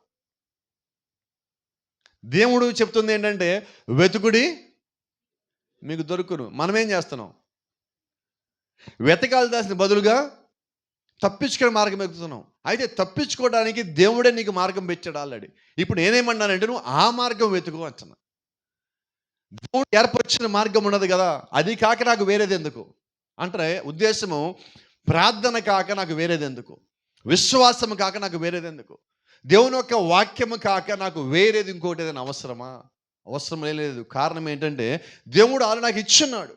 దేవుడు చెప్తుంది ఏంటంటే వెతుకుడి మీకు దొరుకును. మనం ఏం చేస్తున్నాం? వెతకాలి దాసిన బదులుగా తప్పించుకునే మార్గం వెతుకుతున్నాం. అయితే తప్పించుకోవడానికి దేవుడే నీకు మార్గం పెట్టాడు ఆల్రెడీ. ఇప్పుడు నేనేమన్నానంటే నువ్వు ఆ మార్గం వెతుకు అంటున్నా. దేవుడు ఏర్పరిచిన మార్గం ఉన్నది కదా, అది కాక నాకు వేరేది ఎందుకు అంటే ఉద్దేశము, ప్రార్థన కాక నాకు వేరేది ఎందుకు, విశ్వాసము కాక నాకు వేరేది ఎందుకు, దేవుని యొక్క వాక్యము కాక నాకు వేరేది ఇంకోటి ఏదైనా అవసరమా? అవసరం లేదు. కారణం ఏంటంటే దేవుడు ఆల్రెడీ నాకు ఇచ్చున్నాడు.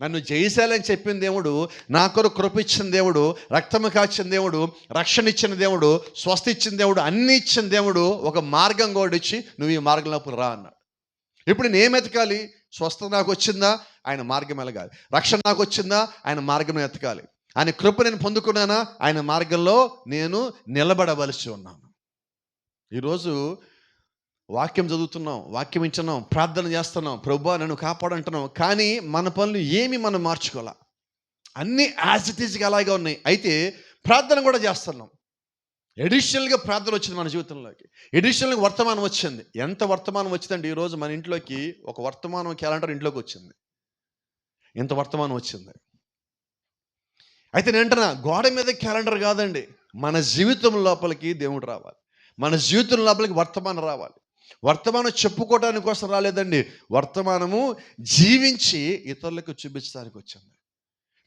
నన్ను జయిశాలని చెప్పిన దేవుడు, నా కొరకు కృప ఇచ్చిన దేవుడు, రక్తము కాచిన దేవుడు, రక్షణ ఇచ్చిన దేవుడు, స్వస్థ ఇచ్చిన దేవుడు, అన్ని ఇచ్చిన దేవుడు ఒక మార్గం కూడా ఇచ్చి నువ్వు ఈ మార్గంలోకి రా అన్నాడు. ఇప్పుడు నేను ఎతకాలి? స్వస్థత నాకు వచ్చిందా? ఆయన మార్గం ఎలగాలి. రక్షణ నాకు వచ్చిందా? ఆయన మార్గం ఎతకాలి. ఆయన కృప నేను పొందుకున్నానా? ఆయన మార్గంలో నేను నిలబడవలసి ఉన్నాను. ఈరోజు వాక్యం చదువుతున్నాం, వాక్యం ఇచ్చున్నాం, ప్రార్థన చేస్తున్నాం, ప్రభువా నన్ను కాపాడంటున్నాం, కానీ మన పనులు ఏమి మనం మార్చుకోవాలా? అన్నీ యాజ్ ఇట్ ఈజ్గా అలాగే ఉన్నాయి. అయితే ప్రార్థన కూడా చేస్తున్నాం. ఎడిషనల్గా ప్రార్థన వచ్చింది మన జీవితంలోకి, ఎడిషనల్గా వర్తమానం వచ్చింది. ఎంత వర్తమానం వచ్చిందంటే ఈరోజు మన ఇంట్లోకి ఒక వర్తమానం క్యాలెండర్ ఇంట్లోకి వచ్చింది. ఎంత వర్తమానం వచ్చింది. అయితే నేను అంటున్నా, గోడ మీద క్యాలెండర్ కాదండి, మన జీవితం లోపలికి దేవుడు రావాలి, మన జీవితం లోపలికి వర్తమానం రావాలి. వర్తమానం చెప్పుకోవడానికి కోసం రాలేదండి, వర్తమానము జీవించి ఇతరులకు చూపించడానికి వచ్చింది.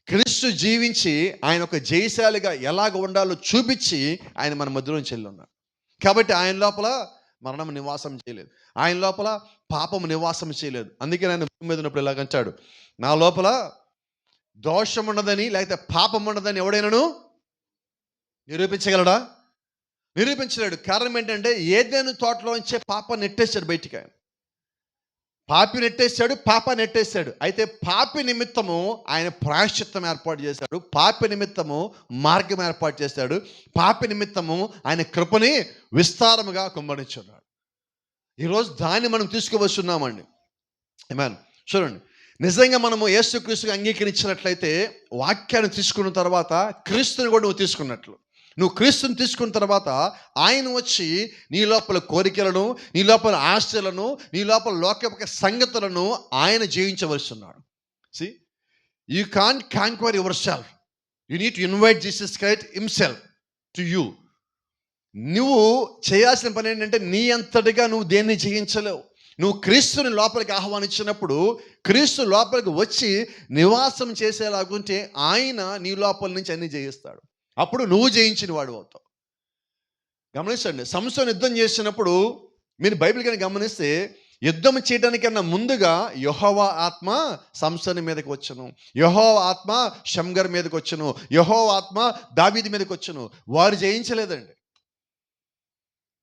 క్రీస్తు జీవించి ఆయన ఒక జయశాలిగా ఎలాగ ఉండాలో చూపించి ఆయన మన మధ్యలో చెల్లి ఉన్నాడు. కాబట్టి ఆయన లోపల మరణం నివాసం చేయలేదు, ఆయన లోపల పాపం నివాసం చేయలేదు. అందుకే ఆయన భూమి మీద ఉన్నప్పుడు ఇలాగంటాడు, నా లోపల దోషం ఉన్నదని లేకపోతే పాపం ఉన్నదని ఎవడైనాను నిరూపించగలడా? నిరూపించలేడు. కారణం ఏంటంటే ఏదైనా తోటలోంచే పాపాన్ని నెట్టేశాడు బయటికి ఆయన. పాపి నెట్టేశాడు, పాప నెట్టేశాడు. అయితే పాపి నిమిత్తము ఆయన ప్రాయశ్చిత్తం ఏర్పాటు చేశాడు. పాపి నిమిత్తము మార్గం ఏర్పాటు చేశాడు. పాపి నిమిత్తము ఆయన కృపని విస్తారముగా కుమ్మరించున్నాడు. ఈరోజు దాన్ని మనం తీసుకువస్తున్నామండి. ఆమేన్. చూడండి, నిజంగా మనము యేసుక్రీస్తుని అంగీకరించినట్లయితే, వాక్యాన్ని తీసుకున్న తర్వాత క్రీస్తుని కూడా నువ్వు తీసుకున్నట్లు. నువ్వు క్రీస్తుని తీసుకున్న తర్వాత ఆయన వచ్చి నీ లోపల కోరికలను, నీ లోపల ఆశలను, నీ లోపల లోక సంగతులను ఆయన జయించవలసి ఉన్నాడు. See, you can't conquer yourself. You need to invite Jesus Christ himself to you. నువ్వు చేయాల్సిన పని ఏంటంటే, నీ అంతటిగా నువ్వు దేన్ని జయించలేవు. నువ్వు క్రీస్తుని లోపలికి ఆహ్వానించినప్పుడు, క్రీస్తు లోపలికి వచ్చి నివాసం చేసేలాగుంటే ఆయన నీ లోపల నుంచి అన్ని జయిస్తాడు. అప్పుడు నువ్వు జయించిన వాడు అవుతావు. గమనించండి, సంసోను యుద్ధం చేసినప్పుడు మీరు బైబిల్ కానీ గమనిస్తే, యుద్ధం చేయడానికన్నా ముందుగా యెహోవా ఆత్మ సంసోను మీదకి వచ్చును, యెహోవా ఆత్మ షమ్గర్ మీదకి వచ్చును, యెహోవా ఆత్మ దావీదు మీదకి వచ్చును. వారు జయించలేదండి.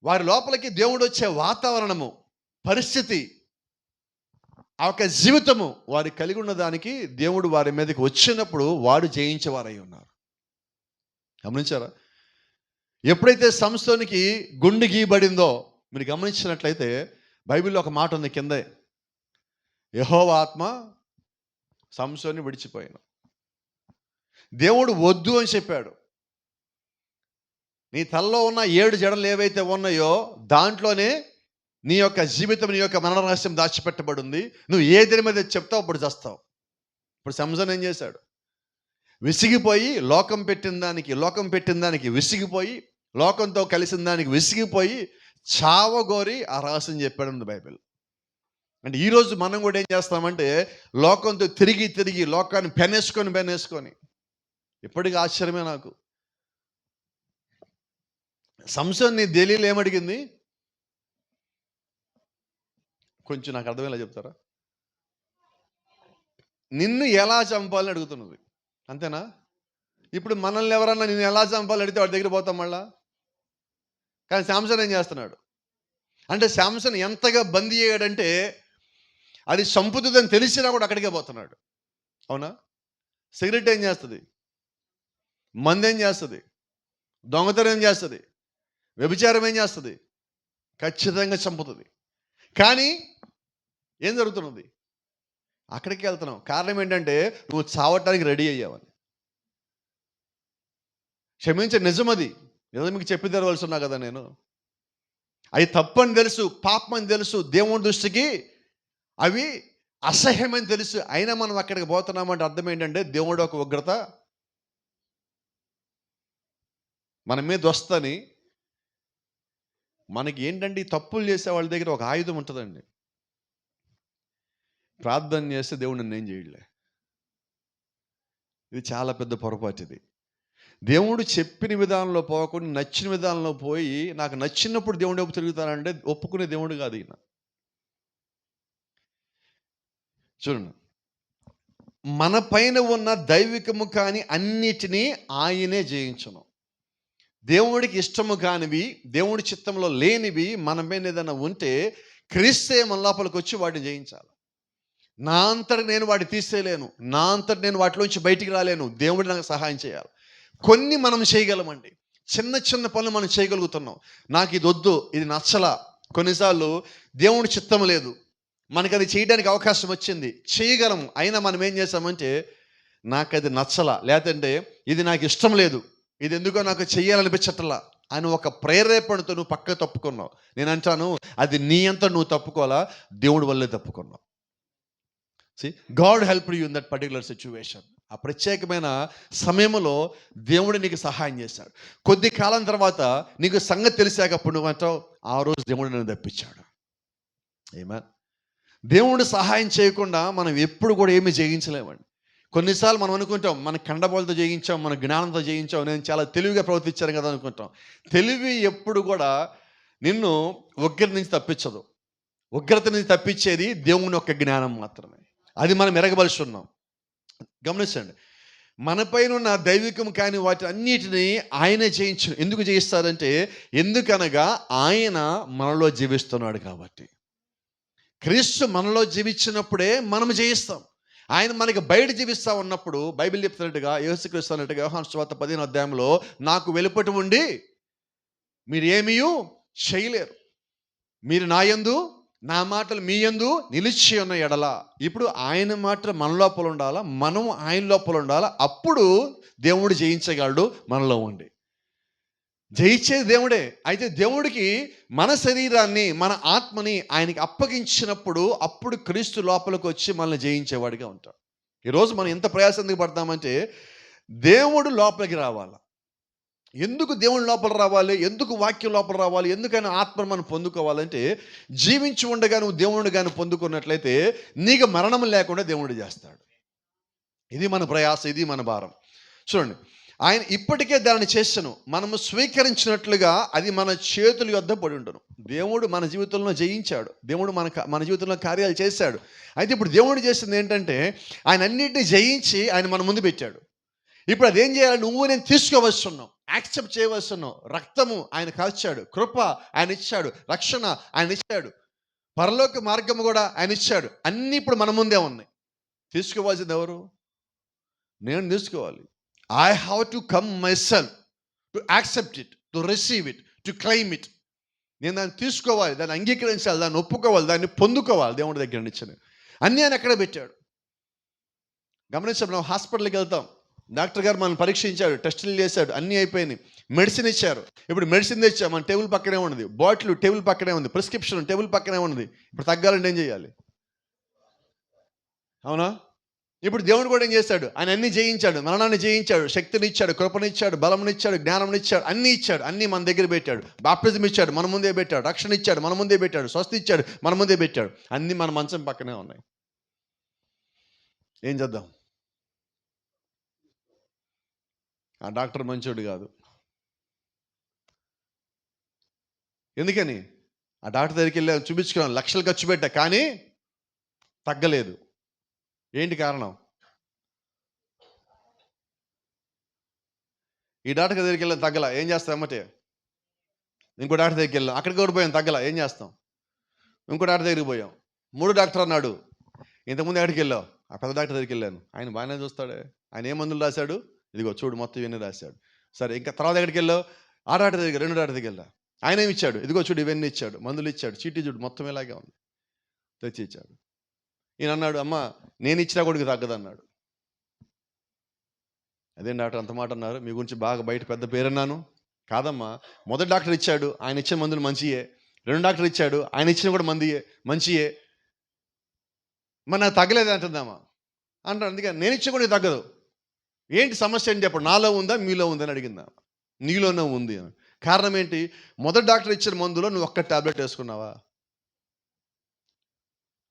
వారి లోపలికి దేవుడు వచ్చే వాతావరణము, పరిస్థితి, ఆ యొక్క జీవితము వారు కలిగి ఉన్న దానికి దేవుడు వారి మీదకి వచ్చినప్పుడు వారు జయించేవారై ఉన్నారు. గమనించారా? ఎప్పుడైతే సంసోనుకి గుండె గీయబడిందో మీరు గమనించినట్లయితే, బైబిల్లో ఒక మాట ఉంది కిందే, యెహోవా ఆత్మ సంసోన్ని విడిచిపోయాను. దేవుడు వద్దు అని చెప్పాడు. నీ తలలో ఉన్న 7 జడలు ఏవైతే ఉన్నాయో దాంట్లోనే నీ యొక్క జీవితం, నీ యొక్క మరణ రహస్యం దాచిపెట్టబడి ఉంది. నువ్వు ఏ దేని మీద చెప్తావు అప్పుడు చేస్తావు. ఇప్పుడు సంసోను ఏం చేశాడు? విసిగిపోయి లోకం పెట్టిన దానికి విసిగిపోయి, లోకంతో కలిసిన దానికి విసిగిపోయి చావగోరి ఆ రహస్యం చెప్పాడు బైబిల్. అంటే ఈరోజు మనం కూడా ఏం చేస్తామంటే, లోకంతో తిరిగి లోకాన్ని పెనేసుకొని ఇప్పటికీ ఆశ్చర్యమే నాకు. సంసోన్ని దెలీలా ఏమడిగింది? కొంచెం నాకు అర్థమయ్యేలా చెప్తారా? నిన్ను ఎలా చంపాలని అడుగుతున్నది, అంతేనా? ఇప్పుడు మనల్ని ఎవరన్నా నిన్ను ఎలా చంపాలని అడిగితే వాడి దగ్గర పోతాం మళ్ళా. కానీ శాంసన్ ఏం చేస్తున్నాడు అంటే, శాంసన్ ఎంతగా బందీ అయ్యాడంటే, అది చంపుతుందని తెలిసినా కూడా అక్కడికే పోతున్నాడు. అవునా? సిగరెట్ ఏం చేస్తుంది? మందు ఏం చేస్తుంది? దొంగతనం ఏం చేస్తుంది? వ్యభిచారం ఏం చేస్తుంది? ఖచ్చితంగా చంపుతుంది. కానీ ఏం జరుగుతున్నది? అక్కడికి వెళ్తున్నావు. కారణం ఏంటంటే, నువ్వు చావటానికి రెడీ అయ్యావని. క్షమించే నిజం అది. ఏదో మీకు చెప్పి తెరవలసి ఉన్నా కదా నేను. అది తప్పని తెలుసు, పాపం అని తెలుసు, దేవుని దృష్టికి అవి అసహ్యమని తెలుసు. అయినా మనం అక్కడికి పోతున్నామంటే అర్థం ఏంటంటే, దేవుడు ఒక ఉగ్రత మన మీద వస్తని. మనకి ఏంటంటే, ఈ తప్పులు చేసే వాళ్ళ దగ్గర ఒక ఆయుధం ఉంటుందండి. ప్రార్థన చేస్తే దేవుడు నన్ను ఏం చేయలే. ఇది చాలా పెద్ద పొరపాటు. ఇది దేవుడు చెప్పిన విధానంలో పోకుండా నచ్చిన విధానంలో పోయి, నాకు నచ్చినప్పుడు దేవుడు వైపు తిరుగుతానంటే ఒప్పుకునే దేవుడు కాదు ఈయన. చూడండి, మన పైన ఉన్న దైవికము కాని అన్నిటినీ ఆయనే జయించును. దేవుడికి ఇష్టము కానివి, దేవుడి చిత్తంలో లేనివి మన పైన ఏదైనా ఉంటే, క్రీస్తే మన లోపలికి వచ్చి వాటిని జయించాలి. నా అంతటి నేను వాటిని తీసేయలేను, నా అంతటి నేను వాటిలోంచి బయటికి రాలేను. దేవుడు నాకు సహాయం చేయాలి. కొన్ని మనం చేయగలమండి. చిన్న పనులు మనం చేయగలుగుతున్నాం. నాకు ఇది వద్దు, ఇది నచ్చలా. కొన్నిసార్లు దేవుడి చిత్తం లేదు, మనకు అది చేయడానికి అవకాశం వచ్చింది, చేయగలము. అయినా మనం ఏం చేస్తామంటే, నాకు అది నచ్చలా, లేదంటే ఇది నాకు ఇష్టం లేదు, ఇది ఎందుకో నాకు చెయ్యాలనిపించట్లా అని ఒక ప్రేరేపణతో నువ్వు పక్క తప్పుకున్నావు. నేను అంటాను, అది నీ అంతా నువ్వు తప్పుకోవాలా, దేవుడి వల్లే తప్పుకున్నావు. God help you in that particular situation. ఆ ప్రత్యేకమైన సమయంలో దేవుడు నీకు సహాయం చేశాడు. కొద్ది కాలం తర్వాత నీకు సంగతి తెలిసాకప్పుడు నువ్వు అంటావు, ఆ రోజు దేవుడు నన్ను తప్పించాడు. ఏమా, దేవుడు సహాయం చేయకుండా మనం ఎప్పుడు కూడా ఏమీ జయించలేమండి. కొన్నిసార్లు మనం అనుకుంటాం, మన కండబోలతో జయించాం, మన జ్ఞానంతో జయించాం, నేను చాలా తెలివిగా ప్రవర్తించాను కదా అనుకుంటాం. తెలివి ఎప్పుడు కూడా నిన్ను ఉగ్రత నుంచి తప్పించదు. ఉగ్రత నుంచి తప్పించేది దేవుని యొక్క జ్ఞానం మాత్రమే. అది మనం ఎరగవలసి ఉన్నాం. గమనించండి, మన పైన ఉన్న దైవికం కాని వాటి అన్నిటినీ ఆయనే జయించు. ఎందుకు జయిస్తారంటే, ఎందుకనగా ఆయన మనలో జీవిస్తున్నాడు కాబట్టి. క్రీస్తు మనలో జీవించినప్పుడే మనం జయిస్తాం. ఆయన మనకి బయట జీవిస్తా ఉన్నప్పుడు బైబిల్ చెప్తున్నట్టుగా, యేసుక్రీస్తు అన్నట్టుగా యోహాను సువార్త 15వ అధ్యాయంలో, నాకు వెలుపట ఉండి మీరు ఏమీయూ చేయలేరు, మీరు నా యందు నా మాటలు మీ యందు నిలిచి ఉన్న ఎడల. ఇప్పుడు ఆయన మాటలు మన లోపల ఉండాలా, మనం ఆయన లోపల ఉండాలా. అప్పుడు దేవుడు జయించగలడు మనలో ఉండి. జయించేది దేవుడే. అయితే దేవుడికి మన శరీరాన్ని, మన ఆత్మని ఆయనకి అప్పగించినప్పుడు అప్పుడు క్రీస్తు లోపలికి వచ్చి మనల్ని జయించేవాడిగా ఉంటాడు. ఈరోజు మనం ఎంత ప్రయాసం ఎందుకు పడతామంటే, దేవుడు లోపలికి రావాలి. ఎందుకు దేవుని లోపల రావాలి, ఎందుకు వాక్యం లోపల రావాలి, ఎందుకైనా ఆత్మను మనం పొందుకోవాలంటే, జీవించి ఉండగా నువ్వు దేవుడిని కానీ పొందుకున్నట్లయితే నీకు మరణం లేకుండా దేవుడు చేస్తాడు. ఇది మన ప్రయాస, ఇది మన భారం. చూడండి, ఆయన ఇప్పటికే దాన్ని చేసను, మనము స్వీకరించినట్లుగా అది మన చేతుల యొద్ద పడి ఉండను. దేవుడు మన జీవితంలో జయించాడు, దేవుడు మన జీవితంలో కార్యాలు చేశాడు. అయితే ఇప్పుడు దేవుడు చేసింది ఏంటంటే, ఆయన అన్నింటినీ జయించి ఆయన మన ముందు పెట్టాడు. ఇప్పుడు అదేం చేయాలి, నువ్వు నేను తీసుకోవస్తున్నావు, యాక్సెప్ట్ చేయవస్తున్నావు. రక్తము ఆయన కాల్చాడు, కృప ఆయన ఇచ్చాడు, రక్షణ ఆయన ఇచ్చాడు, పరలోక మార్గము కూడా ఆయన ఇచ్చాడు. అన్నీ ఇప్పుడు మన ముందే ఉన్నాయి. తీసుకోవాల్సింది ఎవరు? నేను తీసుకోవాలి. I have to come myself to accept it, to receive it, to claim it. నేను దాన్ని తీసుకోవాలి, దాన్ని అంగీకరించాలి, దాన్ని ఒప్పుకోవాలి, దాన్ని పొందుకోవాలి దేవుడి దగ్గర నుంచి. అన్నీ ఆయన ఎక్కడ పెట్టాడు. గమనించాం, మనం హాస్పిటల్కి వెళ్తాం, డాక్టర్ గారు మనం పరీక్షించాడు, టెస్టులు చేశాడు, అన్నీ అయిపోయినాయి, మెడిసిన్ ఇచ్చారు. ఇప్పుడు మెడిసిన్ తెచ్చాం, మన టేబుల్ పక్కనే ఉన్నది, బాటిల్ టేబుల్ పక్కనే ఉంది, ప్రిస్క్రిప్షన్ టేబుల్ పక్కనే ఉన్నది. ఇప్పుడు తగ్గాలంటే ఏం చేయాలి? అవునా? ఇప్పుడు దేవుడు కూడా ఏం చేశాడు, ఆయన అన్ని జయించాడు, మరణాన్ని జయించాడు, శక్తిని ఇచ్చాడు, కృపనిచ్చాడు, బలంనిచ్చాడు, జ్ఞానంనిచ్చాడు, అన్నీ ఇచ్చాడు. అన్నీ మన దగ్గర పెట్టాడు. బాప్టిజం ఇచ్చాడు, మన ముందే పెట్టాడు. రక్షణ ఇచ్చాడు, మన ముందే పెట్టాడు. స్వస్థ ఇచ్చాడు, మన ముందే పెట్టాడు. అన్నీ మన మంచం పక్కనే ఉన్నాయి. ఏం చేద్దాం? ఆ డాక్టర్ మంచోడు కాదు. ఎందుకని? ఆ డాక్టర్ దగ్గరికి వెళ్ళి చూపించుకున్నాను, లక్షలు ఖర్చు పెట్టా, కానీ తగ్గలేదు. ఏంటి కారణం? ఈ డాక్టర్ దగ్గరికి వెళ్ళాం, తగ్గల. ఏం చేస్తాం? అమ్మటే ఇంకో డాక్టర్ దగ్గరికి వెళ్ళాం, అక్కడికి కూడా పోయాం, తగ్గల. ఏం చేస్తాం? ఇంకో డాక్టర్ దగ్గరికి పోయాం. 3 డాక్టర్ అన్నాడు. ఇంతకుముందు ఎక్కడికి వెళ్ళావు? ఆ పెద్ద డాక్టర్ దగ్గరికి వెళ్ళాను. ఆయన బాగానే చూస్తాడే, ఆయన ఏ మందులు రాశాడు? ఇదిగో చూడు, మొత్తం ఇవన్నీ రాశాడు. సరే, ఇంకా తర్వాత ఎక్కడికి వెళ్ళావు? ఆ డాక్టర్ దగ్గర, 2 డాక్టర్ దగ్గరికి వెళ్ళా. ఆయన ఏమి ఇచ్చాడు? ఇదిగో చూడు, ఇవన్నీ ఇచ్చాడు, మందులు ఇచ్చాడు, చీటీ చూడు, మొత్తం ఇలాగే ఉంది, తెచ్చి ఇచ్చాడు. ఈయన అన్నాడు, అమ్మ నేను ఇచ్చినా కొడుకు తగ్గదన్నాడు. అదేం డాక్టర్ అంత మాట అన్నారు, మీ గురించి బాగా బయట పెద్ద పేరన్నాను. కాదమ్మా, మొదటి డాక్టర్ ఇచ్చాడు, ఆయన ఇచ్చిన మందులు మంచియే. 2 డాక్టర్ ఇచ్చాడు, ఆయన ఇచ్చిన కూడా మంచియే. మరి నాకు తగ్గలేదు అంటుందామా అంటారు. అందుకే నేను ఇచ్చే కూడా తగ్గదు. ఏంటి సమస్య ఏంటి చెప్పండి? నాలో ఉందా, మీలో ఉందని అడిగిందా? నీలోనే ఉంది అని. కారణం ఏంటి? మొదటి డాక్టర్ ఇచ్చిన మందులో నువ్వు ఒక్క టాబ్లెట్ వేసుకున్నావా?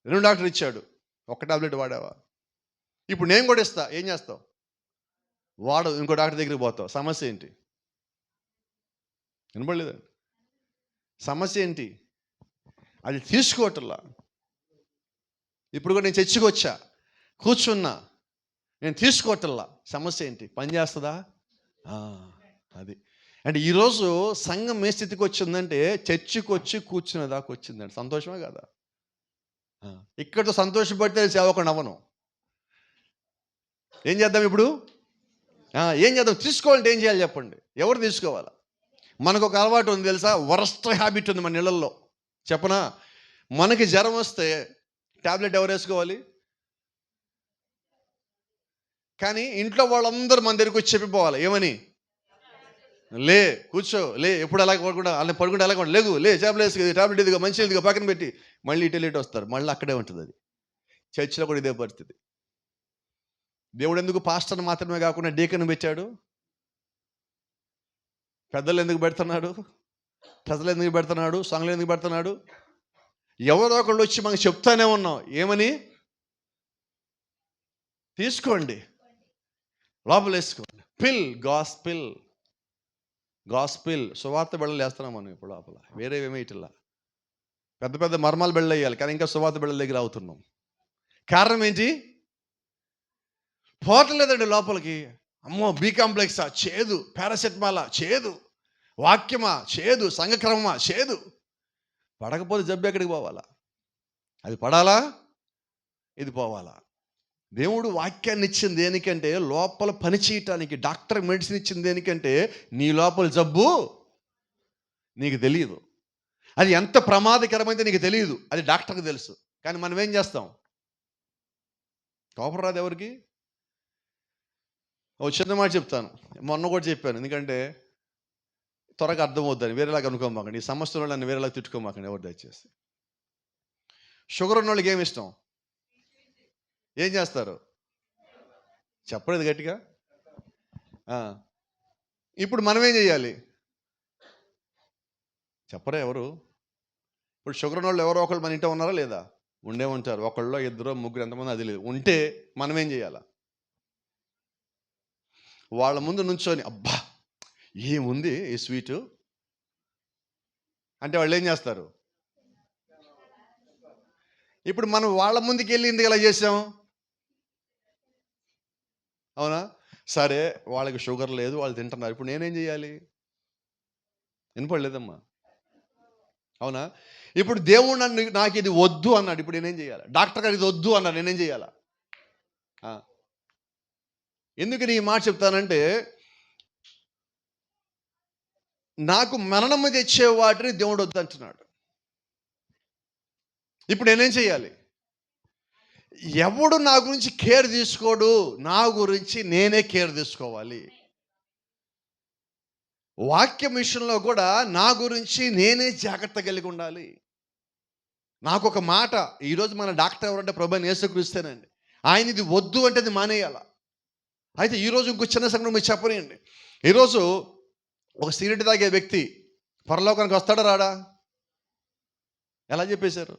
2 డాక్టర్ ఇచ్చాడు, ఒక్క టాబ్లెట్ వాడావా? ఇప్పుడు నేను కూడా ఇస్తా, ఏం చేస్తావు? వాడు, ఇంకో డాక్టర్ దగ్గరికి పోతావు. సమస్య ఏంటి? వినపడలేదండి? సమస్య ఏంటి? అది తీసుకోవట్లా. ఇప్పుడు కూడా నేను చర్చికొచ్చా, కూర్చున్నా, నేను తీసుకోవట్లా. సమస్య ఏంటి? పని చేస్తుందా? అది అంటే ఈరోజు సంఘం ఏ స్థితికి వచ్చిందంటే, చర్చికి వచ్చి కూర్చునే దాకా వచ్చిందండి. సంతోషమే కదా? ఇక్కడితో సంతోషపడితే సేవకుండా అవ్వను. ఏం చేద్దాం ఇప్పుడు? ఏం చేద్దాం? తీసుకోవాలంటే ఏం చేయాలి చెప్పండి? ఎవరు తీసుకోవాలా? మనకు ఒక అలవాటు ఉంది తెలుసా? వరస్ట్ హ్యాబిట్ ఉంది మన ఇళ్ళల్లో. చెప్పనా? మనకి జ్వరం వస్తే టాబ్లెట్ ఎవరు వేసుకోవాలి? కానీ ఇంట్లో వాళ్ళందరూ మన దగ్గరికి వచ్చి చెప్పిపోవాలి. ఏమని? లే, కూర్చో, లే, ఎప్పుడు అలా పడుకుంటా, అలా పడుకుంటే ఎలా లేగు, లే, టాబ్లెట్ ఇదిగో, మంచి ఇదిగో పక్కన పెట్టి మళ్ళీ ఇటు వస్తారు. మళ్ళీ అక్కడే ఉంటుంది అది. చర్చిలో కూడా ఇదే పరిస్థితి. దేవుడు ఎందుకు పాస్టర్ని మాత్రమే కాకుండా డీకన్ పెట్టాడు? పెద్దలు ఎందుకు పెడుతున్నాడు? ప్రజలు ఎందుకు పెడుతున్నాడు? సంఘాలు ఎందుకు పెడుతున్నాడు? ఎవరో ఒకళ్ళు వచ్చి మనకు చెప్తానే ఉన్నాం. ఏమని? తీసుకోండి, లోపల వేసుకోండి. గాస్పిల్ సువార్త బిళ్ళలు వేస్తున్నాం మనం ఇప్పుడు లోపల. వేరేవేమీ ఇట్లా పెద్ద పెద్ద మర్మాలు బిళ్ళలు వేయాలి, కానీ ఇంకా సువార్త బిళ్ళల దగ్గర అవుతున్నాం. కారణం ఏంటి? పోవట్లేదండి లోపలికి. అమ్మో, బి కాంప్లెక్సా చేదు, పారాసెటమాలా చేదు, వాక్యమా చేదు, సంఘక్రమమా చేదు. పడకపోతే జబ్బు ఎక్కడికి పోవాలా? అది పడాలా, ఇది పోవాలా. దేవుడు వాక్యాన్ని ఇచ్చింది దేనికంటే లోపల పని చేయటానికి. డాక్టర్ మెడిసిన్ ఇచ్చింది దేనికంటే నీ లోపల జబ్బు నీకు తెలియదు. అది ఎంత ప్రమాదకరమైతే నీకు తెలియదు, అది డాక్టర్కి తెలుసు. కానీ మనం ఏం చేస్తాం? కోపం రాదు ఎవరికి? ఓ చిన్న మాట చెప్తాను, మొన్న కూడా చెప్పాను, ఎందుకంటే త్వరగా అర్థమవుద్దని. వేరేలాగా అనుకోమాకండి, ఈ సమస్యలో నన్ను వేరేలాగా తిట్టుకోమాకండి ఎవరు దయచేసి. షుగర్ ఉన్న వాళ్ళకి ఏమి ఇష్టం? ఏం చేస్తారు? చెప్పలేదు గట్టిగా. ఇప్పుడు మనం ఏం చేయాలి? చెప్పరా ఎవరు? ఇప్పుడు షుగర్ ఉన్న వాళ్ళు ఎవరో ఒకళ్ళు మన ఇంట్లో ఉన్నారా లేదా? ఉండే ఉంటారు. ఒకళ్ళో ఇద్దరు ముగ్గురు ఎంతమంది అది లేదు. ఉంటే మనం ఏం చేయాలా? వాళ్ళ ముందు నుంచొని అబ్బా ఏముంది ఈ స్వీటు అంటే వాళ్ళు ఏం చేస్తారు? ఇప్పుడు మనం వాళ్ళ ముందుకు వెళ్ళి ఎందుకు ఇలా చేసాం? అవునా? సరే, వాళ్ళకి షుగర్ లేదు, వాళ్ళు తింటున్నారు, ఇప్పుడు నేనేం చేయాలి? వినపడలేదమ్మా? అవునా? ఇప్పుడు దేవుడు నాకు ఇది వద్దు అన్నాడు, ఇప్పుడు నేనేం చేయాలి? డాక్టర్ గారు ఇది వద్దు అన్నాడు, నేనేం చేయాలా? ఎందుకని ఈ మాట చెప్తానంటే, నాకు మరణము తెచ్చే వాటిని దేవుడు వద్దు అంటున్నాడు. ఇప్పుడు నేనేం చేయాలి? ఎవడు నా గురించి కేర్ తీసుకోడు, నా గురించి నేనే కేర్ తీసుకోవాలి. వాక్యం విషయంలో కూడా నా గురించి నేనే జాగ్రత్త కలిగి ఉండాలి. నాకు ఒక మాట, ఈరోజు మన డాక్టర్ ఎవరంటే ప్రభువైన యేసుక్రీస్తేనండి. ఆయన ఇది వద్దు అంటే అది మానేయాల. అయితే ఈరోజు ఇంకో చిన్న సంగతి మీరు చెప్పనియండి. ఈరోజు ఒక సిగరెట్ తాగే వ్యక్తి పరలోకానికి వస్తాడా రాడా? ఎలా చెప్పేశారు?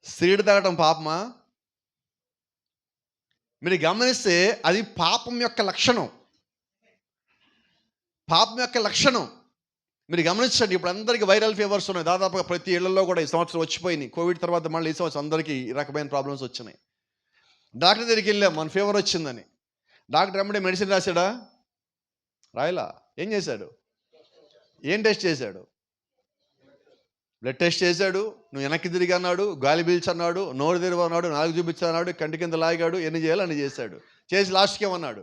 సిగరెట్ తాగటం పాపమా? మీరు గమనిస్తే అది పాపం యొక్క లక్షణం. పాపం యొక్క లక్షణం మీరు గమనించండి. ఇప్పుడు అందరికీ వైరల్ ఫీవర్స్ ఉన్నాయి, దాదాపుగా ప్రతి ఇళ్లలో కూడా ఈ సంవత్సరం వచ్చిపోయినాయి. కోవిడ్ తర్వాత మళ్ళీ ఈ సంవత్సరం అందరికీ ఈ రకమైన ప్రాబ్లమ్స్ వచ్చినాయి. డాక్టర్ దగ్గరికి వెళ్ళాం, మన ఫీవర్ వచ్చిందని. డాక్టర్ ఎమ్మడే మెడిసిన్ రాశాడా? రాయలా. ఏం చేశాడు? ఏం టెస్ట్ చేశాడు? బ్లడ్ టెస్ట్ చేశాడు, నువ్వు వెనక్కి తిరిగి అన్నాడు, గాలి పీల్చన్నాడు, నోరు తెరువు అన్నాడు, నాలుగు చూపించన్నాడు, కంటి కింద లాగాడు, ఎన్ని చేయాలి అన్ని చేశాడు. చేసి లాస్ట్కి ఏమన్నాడు?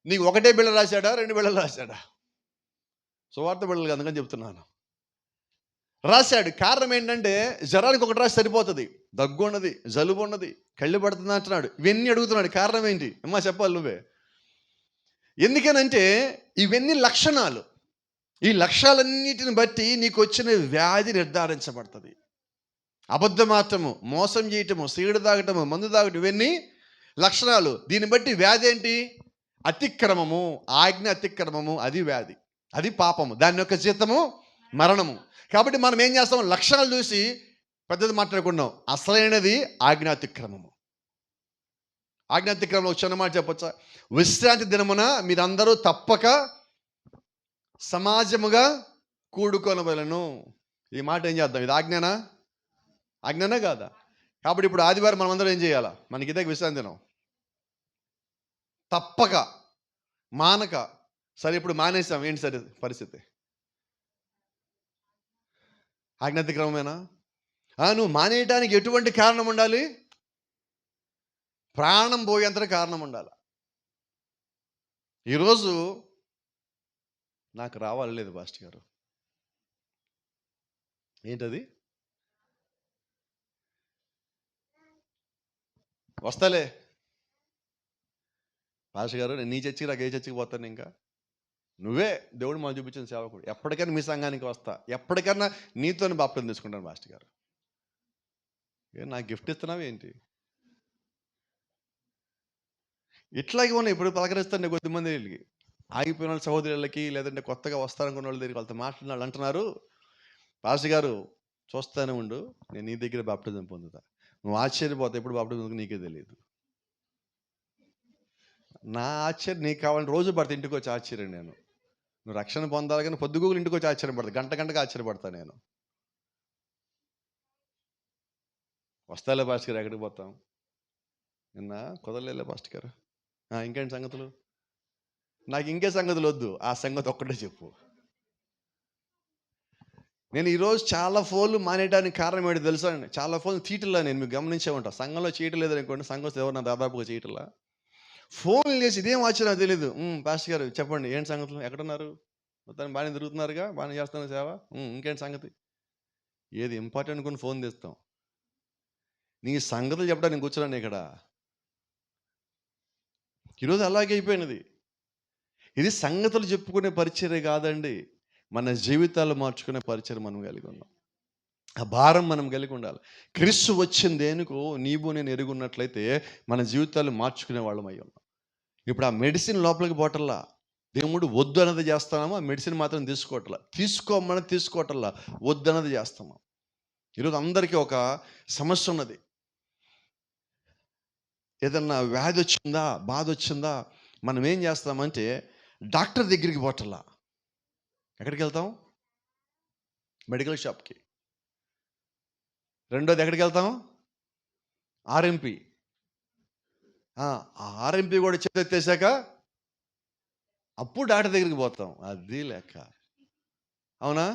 నీకు ఒకటే బిళ్ళ రాశాడా, 2 బిళ్ళలు రాశాడా? సువార్త బిళ్ళలు అందుకని చెప్తున్నాను. రాశాడు. కారణం ఏంటంటే జ్వరానికి ఒకటి రాసి సరిపోతుంది, దగ్గు ఉన్నది, జలుబు ఉన్నది, కళ్ళు పడుతుంది అంటున్నాడు. ఇవన్నీ అడుగుతున్నాడు. కారణం ఏంటి అమ్మా చెప్పాలి నువ్వే. ఎందుకనంటే ఇవన్నీ లక్షణాలు. ఈ లక్ష్యాలన్నిటిని బట్టి నీకు వచ్చిన వ్యాధి నిర్ధారించబడుతుంది. అబద్ధమాటము, మోసం చేయటము, సిగరెట్ తాగటము, మందు తాగటం, ఇవన్నీ లక్షణాలు. దీన్ని బట్టి వ్యాధి ఏంటి? అతిక్రమము, ఆజ్ఞ అతిక్రమము, అది వ్యాధి, అది పాపము, దాని యొక్క జీతము మరణము. కాబట్టి మనం ఏం చేస్తాం? లక్షణాలు చూసి పెద్దది మాట్లాడుకున్నాం. అసలైనది ఆజ్ఞాతిక్రమము. ఆజ్ఞాతిక్రమంలో చిన్న మాట చెప్పొచ్చా? విశ్రాంతి దినమున మీరందరూ తప్పక సమాజముగా కూడుకొనవలెను. ఈ మాట ఏం చేద్దాం? ఇది ఆజ్ఞనా? ఆజ్ఞనా కాదా? కాబట్టి ఇప్పుడు ఆదివారం మనం అందరం ఏం చేయాలా? మనకి ఇదే విశ్రాంతి దినం. తప్పక, మానక. సరే, ఇప్పుడు మానేసాం, ఏంటి సరే పరిస్థితి? ఆజ్ఞాతిక్రమమేనా? నువ్వు మానేయడానికి ఎటువంటి కారణం ఉండాలి? ప్రాణం పోయేంత కారణం ఉండాలి. ఈరోజు నాకు రావాలి లేదు పాస్టర్ గారు, ఏంటది? వస్తాలే పాస్టర్ గారు, నేను నీ చర్చికి నాకు ఏ చర్చికి పోతాను? ఇంకా నువ్వే దేవుడు మాకు చూపించిన సేవకుడు. ఎప్పటికైనా మీ సంఘానికి వస్తా, ఎప్పటికైనా నీతో బాప్టిజం తీసుకుంటాను పాస్టర్ గారు. నాకు గిఫ్ట్ ఇస్తున్నావు ఏంటి? ఇట్లాగే ఉన్నాయి. ఇప్పుడు పలకరిస్తాను కొద్దిమంది వీళ్ళకి, ఆగిపోయిన వాళ్ళ సహోదరులకి, లేదంటే కొత్తగా వస్తారనుకున్న వాళ్ళ దగ్గరికి వాళ్ళతో మాట్లాడిన వాళ్ళు అంటున్నారు, పాస్టర్ గారు చూస్తానే ఉండు, నేను నీ దగ్గర బాప్టిజం పొందుతా. నువ్వు ఆశ్చర్యపోతా, ఎప్పుడు బాప్టిజం నీకే తెలియదు. నా ఆశ్చర్యం నీకు కావాలని రోజు పడితే ఇంటికి వచ్చి ఆశ్చర్యం. నేను నువ్వు రక్షణ పొందాలి కానీ పొద్దుగూగులు ఇంటికి వచ్చి ఆశ్చర్యపడతా, గంటగా ఆశ్చర్యపడతా నేను. వస్తాలే పాస్టర్ గారు, ఎక్కడికి పోతాం? నిన్న కుదరలేలే పాస్టర్ గారు. ఇంకేంటి సంగతులు? నాకు ఇంకే సంగతులు వద్దు, ఆ సంగతి ఒక్కటే చెప్పు. నేను ఈరోజు చాలా ఫోన్లు మానేయడానికి కారణం ఏంటి తెలుసా అండి? చాలా ఫోన్లు చీటలా, నేను మీకు గమనించే ఉంటా. సంఘంలో చీట లేదనుకోండి, సంఘం ఎవరన్నా దాదాపుగా చీటలా ఫోన్లు చేసి ఇదేం వచ్చి నాకు తెలియదు. పాస్టర్ గారు చెప్పండి, ఏంటి సంగతులు, ఎక్కడున్నారు, మొత్తాన్ని బాగానే తిరుగుతున్నారుగా, బాగానే చేస్తున్నారు సేవ, ఇంకేంటి సంగతి, ఏది ఇంపార్టెంట్ అనుకుని ఫోన్ తీస్తాం. నీ సంగతులు చెప్పడానికి కూర్చోండి ఇక్కడ. ఈరోజు అలాగే అయిపోయినది. ఇది సంగతులు చెప్పుకునే పరిచర్య కాదండి, మన జీవితాలు మార్చుకునే పరిచర్య మనం కలిగి ఉన్నాం. ఆ భారం మనం కలిగి ఉండాలి. క్రీస్తు వచ్చింది దేనికో నీవు నేను ఎరుగున్నట్లయితే మన జీవితాలు మార్చుకునే వాళ్ళం అయ్యి ఉన్నాం. ఇప్పుడు ఆ మెడిసిన్ లోపలికి పోవటల్లా, దేవుడు వద్దు అన్నది చేస్తున్నాము, ఆ మెడిసిన్ మాత్రం తీసుకోవటల్లా వద్దు అన్నది చేస్తున్నాం. ఈరోజు అందరికీ ఒక సమస్య ఉన్నది. ఏదన్నా వ్యాధి వచ్చిందా, బాధ వచ్చిందా, మనం ఏం చేస్తామంటే డాక్టర్ దగ్గరికి పోవటల్లా. ఎక్కడికి వెళ్తాం? మెడికల్ షాప్కి. రెండోది ఎక్కడికి వెళ్తాం? ఆర్ఎంపీ. ఆర్ఎంపీ కూడా చేతెత్తేసాక అప్పుడు డాక్టర్ దగ్గరికి పోతాం. అది లెక్క. అవునా?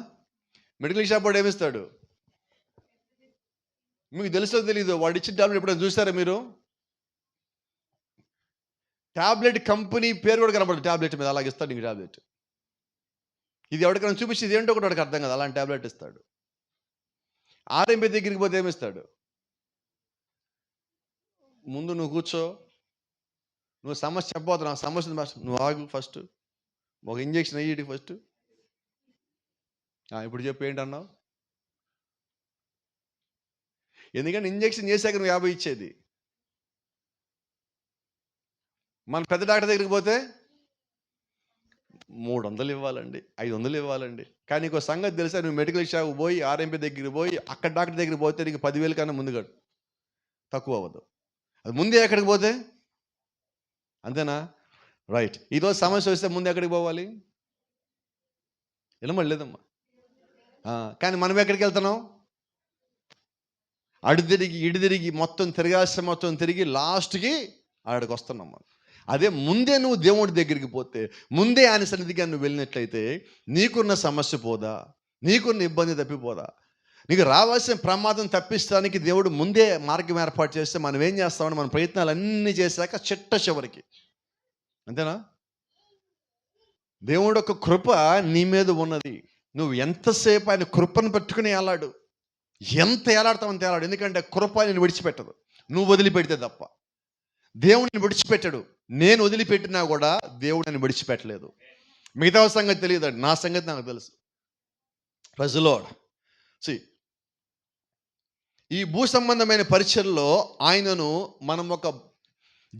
మెడికల్ షాప్ వాడు ఏమిస్తాడు? మీకు తెలుసో తెలీదు, వాడు ఇచ్చిన టాబ్లెట్ ఎప్పుడైనా చూసారా మీరు? టాబ్లెట్ కంపెనీ పేరు కూడా కనబడదు టాబ్లెట్ మీద, అలాగే ఇస్తాడు నీకు టాబ్లెట్. ఇది ఎవరికైనా చూపించి ఇది ఏంటో కూడా వాడికి అర్థం కదా, అలాంటి టాబ్లెట్ ఇస్తాడు. ఆర్ఎంపీ దగ్గరికి పోతే ఏమిస్తాడు? ముందు నువ్వు కూర్చో, నువ్వు సమస్య చెప్పబోతున్నావు, సమస్య నువ్వు ఆగు, ఫస్ట్ ఒక ఇంజక్షన్ అయ్యి ఫస్ట్. ఇప్పుడు చెప్పు ఏంటన్నావు? ఎందుకంటే ఇంజక్షన్ చేశాక నువ్వు 50 ఇచ్చేది. మన పెద్ద డాక్టర్ దగ్గరికి పోతే 300 ఇవ్వాలండి, 500 ఇవ్వాలండి. కానీ నీకు సంగతి తెలుసా, నువ్వు మెడికల్ షాప్ పోయి ఆర్ఎంపీ దగ్గరికి పోయి అక్కడ డాక్టర్ దగ్గరికి పోతే నీకు 10,000 కన్నా ముందుగా తక్కువ అవ్వదు. అది ముందే ఎక్కడికి పోతే అంతేనా? రైట్. ఈరోజు సమస్య వస్తే ముందు ఎక్కడికి పోవాలి? వినమలేదమ్మా. కానీ మనం ఎక్కడికి వెళ్తున్నాం? అడు తిరిగి ఇటు తిరిగి మొత్తం తిరిగి లాస్ట్కి ఆడికి వస్తున్నాం మనం. అదే ముందే నువ్వు దేవుడి దగ్గరికి పోతే, ముందే ఆయన సన్నిధిగా నువ్వు వెళ్ళినట్లయితే నీకున్న సమస్య పోదా, నీకున్న ఇబ్బంది తప్పిపోదా, నీకు రావాల్సిన ప్రమాదం తప్పిస్తానికి దేవుడు ముందే మార్గం ఏర్పాటు చేస్తే మనం ఏం చేస్తామని మన ప్రయత్నాలు అన్నీ చేశాక చివరికి అంతేనా? దేవుడు ఒక కృప నీ మీద ఉన్నది. నువ్వు ఎంతసేపు ఆయన కృపను పెట్టుకుని ఏలాడు, ఎంత ఏలాడతావు అంత ఏలాడు. ఎందుకంటే కృప నేను విడిచిపెట్టదు, నువ్వు వదిలిపెడితే తప్ప. దేవుడిని విడిచిపెట్టాడు, నేను వదిలిపెట్టినా కూడా దేవుడు నన్ను విడిచిపెట్టలేదు. మిగతా సంగతి తెలియదండి, నా సంగతి నాకు తెలుసు. Praise the lord. ఈ భూ సంబంధమైన పరిచర్లో ఆయనను మనం ఒక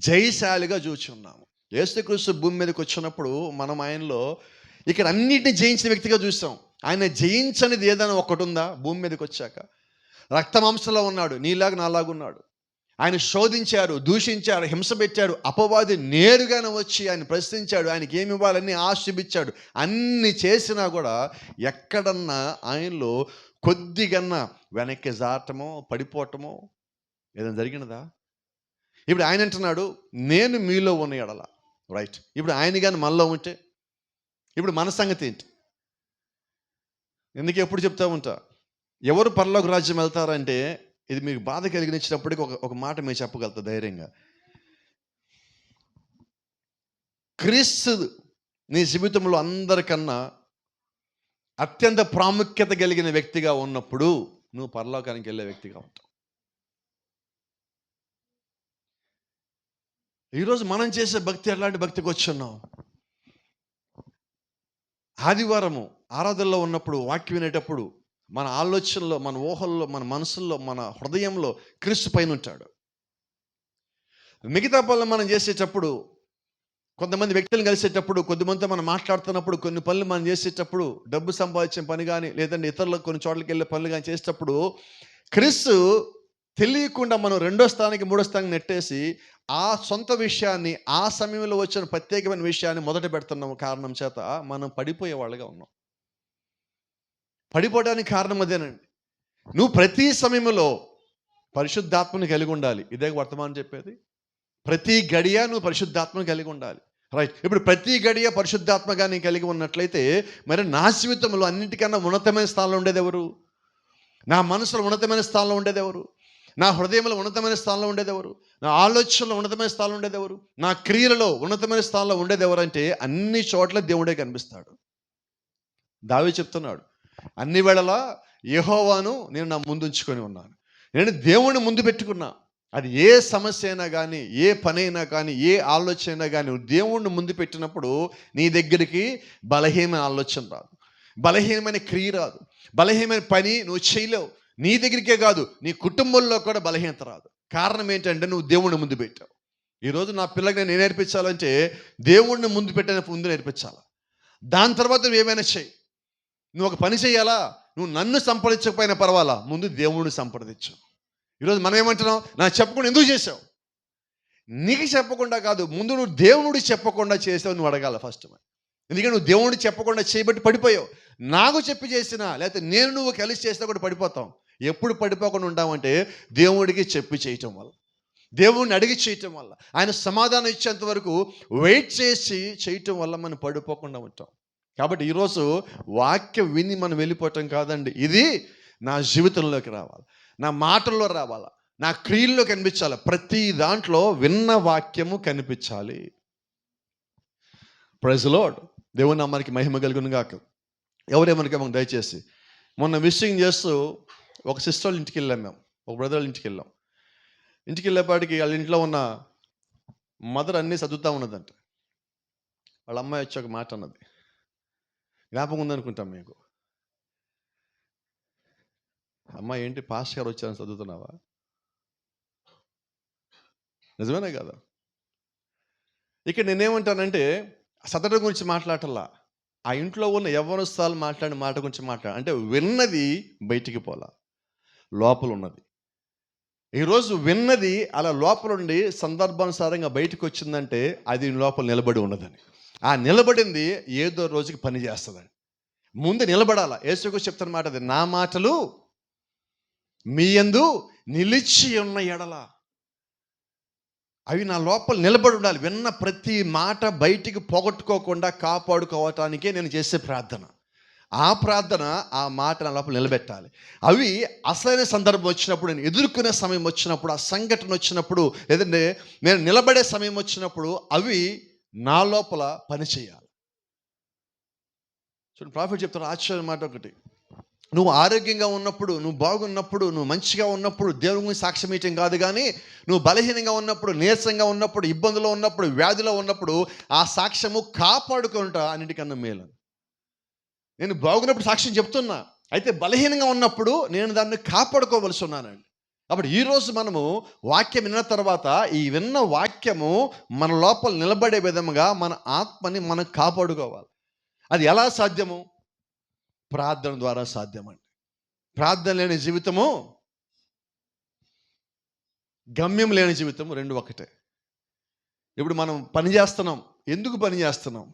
జయశాలిగా చూచున్నాము. యేసుక్రీస్తు భూమి మీదకి వచ్చినప్పుడు మనం ఆయనలో ఇక్కడ అన్నిటిని జయించిన వ్యక్తిగా చూసాం. ఆయన జయించనిది ఏదైనా ఒకటి ఉందా? భూమి మీదకి వచ్చాక రక్తమాంసంలో ఉన్నాడు, నీలాగా నాలాగా ఉన్నాడు. ఆయన శోధించారు, దూషించారు, హింస పెట్టాడు. అపవాది నేరుగానే వచ్చి ఆయన ప్రశ్నించాడు, ఆయనకి ఏమి ఇవ్వాలని ఆశించాడు. అన్ని చేసినా కూడా ఎక్కడన్నా ఆయనలో కొద్దిగన్నా వెనక్కి జారటమో పడిపోవటమో ఏదైనా జరిగినదా? ఇప్పుడు ఆయన అంటున్నాడు, నేను మీలో ఉన్న ఎడల. రైట్. ఇప్పుడు ఆయన కానీ మనలో ఉంటే ఇప్పుడు మన సంగతి ఏంటి? ఎందుకు ఎప్పుడు చెప్తా ఉంటా, ఎవరు పరలోక రాజ్యం వెళ్తారంటే, ఇది మీకు బాధ కలిగించినప్పటికీ ఒక మాట మీరు చెప్పగలుగుతా ధైర్యంగా. క్రీస్తు నీ జీవితంలో అందరికన్నా అత్యంత ప్రాముఖ్యత కలిగిన వ్యక్తిగా ఉన్నప్పుడు నువ్వు పరలోకానికి వెళ్ళే వ్యక్తిగా ఉంటావు. ఈరోజు మనం చేసే భక్తి ఎలాంటి భక్తికి వచ్చున్నావు? ఆదివారము ఆరాధనలో ఉన్నప్పుడు, వాక్యం వినేటప్పుడు మన ఆలోచనలో, మన ఊహల్లో, మన మనసుల్లో, మన హృదయంలో క్రీస్తు పైన ఉంటాడు. మిగతా పనులు మనం చేసేటప్పుడు, కొంతమంది వ్యక్తులను కలిసేటప్పుడు, కొద్దిమందితో మనం మాట్లాడుతున్నప్పుడు, కొన్ని పనులు మనం చేసేటప్పుడు, డబ్బు సంపాదించే పని కానీ లేదంటే ఇతరులకు కొన్ని చోట్లకి వెళ్ళే పనులు కానీ చేసేటప్పుడు క్రీస్తు తెలియకుండా మనం 2వ స్థానానికి 3వ స్థానానికి నెట్టేసి ఆ సొంత విషయాన్ని, ఆ సమయంలో వచ్చిన ప్రత్యేకమైన విషయాన్ని మొదట పెడుతున్నాం. కారణం చేత మనం పడిపోయే వాళ్ళగా ఉన్నాం. పడిపోవడానికి కారణం అదేనండి. నువ్వు ప్రతి సమయంలో పరిశుద్ధాత్మని కలిగి ఉండాలి. ఇదే వర్తమానం చెప్పేది. ప్రతి గడియ నువ్వు పరిశుద్ధాత్మను కలిగి ఉండాలి. రైట్. ఇప్పుడు ప్రతి గడియ పరిశుద్ధాత్మగా నేను కలిగి ఉన్నట్లయితే మరి నా జీవితంలో అన్నిటికన్నా ఉన్నతమైన స్థానంలో ఉండేది ఎవరు? నా మనసులో ఉన్నతమైన స్థానంలో ఉండేది ఎవరు? నా హృదయంలో ఉన్నతమైన స్థానంలో ఉండేది ఎవరు? నా ఆలోచనలో ఉన్నతమైన స్థానంలో ఉండేది ఎవరు? నా క్రియలలో ఉన్నతమైన స్థానంలో ఉండేది ఎవరంటే అన్ని చోట్ల దేవుడే కనిపిస్తాడు. దావీదు చెప్తున్నాడు, అన్ని వేళలా యెహోవాను నేను నా ముందు ఉంచుకొని ఉన్నాను. నేను దేవుణ్ణి ముందు పెట్టుకున్నా. అది ఏ సమస్య అయినా కానీ, ఏ పని అయినా కానీ, ఏ ఆలోచన అయినా కానీ నువ్వు దేవుణ్ణి ముందు పెట్టినప్పుడు నీ దగ్గరికి బలహీనమైన ఆలోచన రాదు, బలహీనమైన క్రియ రాదు, బలహీనమైన పని నువ్వు చేయలేవు. నీ దగ్గరికే కాదు, నీ కుటుంబంలో కూడా బలహీనత రాదు. కారణం ఏంటంటే నువ్వు దేవుణ్ణి ముందు పెట్టావు. ఈరోజు నా పిల్లకి నేను నేర్పించాలంటే దేవుణ్ణి ముందు పెట్టిన ముందు నేర్పించాలి. దాని తర్వాత నువ్వు ఏమైనా చేయి. నువ్వు ఒక పని చేయాలా, నువ్వు నన్ను సంప్రదించకపోయినా పర్వాలా, ముందు దేవుణ్ణి సంప్రదించు. ఈరోజు మనం ఏమంటున్నాం, నాకు చెప్పకుండా ఎందుకు చేసావు? నీకు చెప్పకుండా కాదు, ముందు నువ్వు దేవుడికి చెప్పకుండా చేసావు నువ్వు అడగాల ఫస్ట్. ఎందుకంటే నువ్వు దేవుడికి చెప్పకుండా చేయబట్టి పడిపోయావు. నాకు చెప్పి చేసినా లేకపోతే నేను నువ్వు కలిసి చేసినా కూడా పడిపోతాం. ఎప్పుడు పడిపోకుండా ఉంటామంటే దేవుడికి చెప్పి చేయటం వల్ల, దేవుడిని అడిగి చేయటం వల్ల, ఆయన సమాధానం ఇచ్చేంత వరకు వెయిట్ చేసి చేయటం వల్ల మనం పడిపోకుండా ఉంటాం. కాబట్టి ఈరోజు వాక్యం విని మనం వెళ్ళిపోవటం కాదండి, ఇది నా జీవితంలోకి రావాలి, నా మాటల్లో రావాలా, నా క్రియల్లో కనిపించాలి. ప్రతి దాంట్లో విన్న వాక్యము కనిపించాలి. Praise the lord. దేవుని నామానికి మహిమ కలుగును గాక. ఎవరేమనుక మాకు దయచేసి. మొన్న విషింగ్ చేస్తూ ఒక సిస్టర్ వాళ్ళ ఇంటికి వెళ్ళాం, మేము ఒక బ్రదర్ వాళ్ళ ఇంటికి వెళ్ళాం. ఇంటికి వెళ్ళేపాటికి వాళ్ళ ఇంట్లో ఉన్న మదర్ అన్నీ చదువుతూ ఉన్నదంట. వాళ్ళ అమ్మాయి వచ్చి ఒక మాట అన్నది, జ్ఞాపకం ఉందనుకుంటాం మీకు. అమ్మ ఏంటి పాస్టర్ గారు వచ్చారని చదువుతున్నావా? నిజమేనా కదా? ఇక్కడ నేనేమంటానంటే సదరం గురించి మాట్లాడటల్లా, ఆ ఇంట్లో ఉన్న యవ్వనస్తులు మాట్లాడిన మాట గురించి అంటే విన్నది బయటికి పోలా, లోపల ఉన్నది. ఈరోజు విన్నది అలా లోపల ఉండి సందర్భానుసారంగా బయటకు వచ్చిందంటే అది లోపల నిలబడి ఉన్నదని. ఆ నిలబడింది ఏదో రోజుకి పని చేస్తుందని. ముందు నిలబడాల. యేసుక్రీస్తు చెప్తున్న మాట అది, నా మాటలు మీ యందు నిలిచి ఉన్న ఎడల, అవి నా లోపల నిలబడి ఉండాలి. విన్న ప్రతి మాట బయటికి పోగొట్టుకోకుండా కాపాడుకోవటానికే నేను చేసే ప్రార్థన. ఆ ప్రార్థన, ఆ మాట నా లోపల నిలబెట్టాలి. అవి అసలైన సందర్భం వచ్చినప్పుడు, నేను ఎదుర్కొనే సమయం వచ్చినప్పుడు, ఆ సంఘటన వచ్చినప్పుడు, లేదంటే నేను నిలబడే సమయం వచ్చినప్పుడు అవి నా లోపల పని చేయాలి. చూడండి, ప్రాఫిట్ చెప్తారు ఆశ్చర్య మాట ఒకటి, నువ్వు ఆరోగ్యంగా ఉన్నప్పుడు, నువ్వు బాగున్నప్పుడు, నువ్వు మంచిగా ఉన్నప్పుడు దేవుని సాక్ష్యం ఇవ్వటం కాదు, కానీ నువ్వు బలహీనంగా ఉన్నప్పుడు, నీరసంగా ఉన్నప్పుడు, ఇబ్బందులో ఉన్నప్పుడు, వ్యాధిలో ఉన్నప్పుడు ఆ సాక్ష్యము కాపాడుకుంటా అన్నిటికన్నా మేలు. నేను బాగున్నప్పుడు సాక్ష్యం చెప్తున్నా, అయితే బలహీనంగా ఉన్నప్పుడు నేను దాన్ని కాపాడుకోవలసి ఉన్నానండి. కాబట్టి ఈరోజు మనము వాక్యం విన్న తర్వాత ఈ విన్న వాక్యము మన లోపల నిలబడే విధముగా మన ఆత్మని మనం కాపాడుకోవాలి. అది ఎలా సాధ్యము? ప్రార్థన ద్వారా సాధ్యమండి. ప్రార్థన లేని జీవితము, గమ్యం లేని జీవితము రెండు ఒకటే. ఇప్పుడు మనం పని చేస్తున్నాం, ఎందుకు పని చేస్తున్నాం?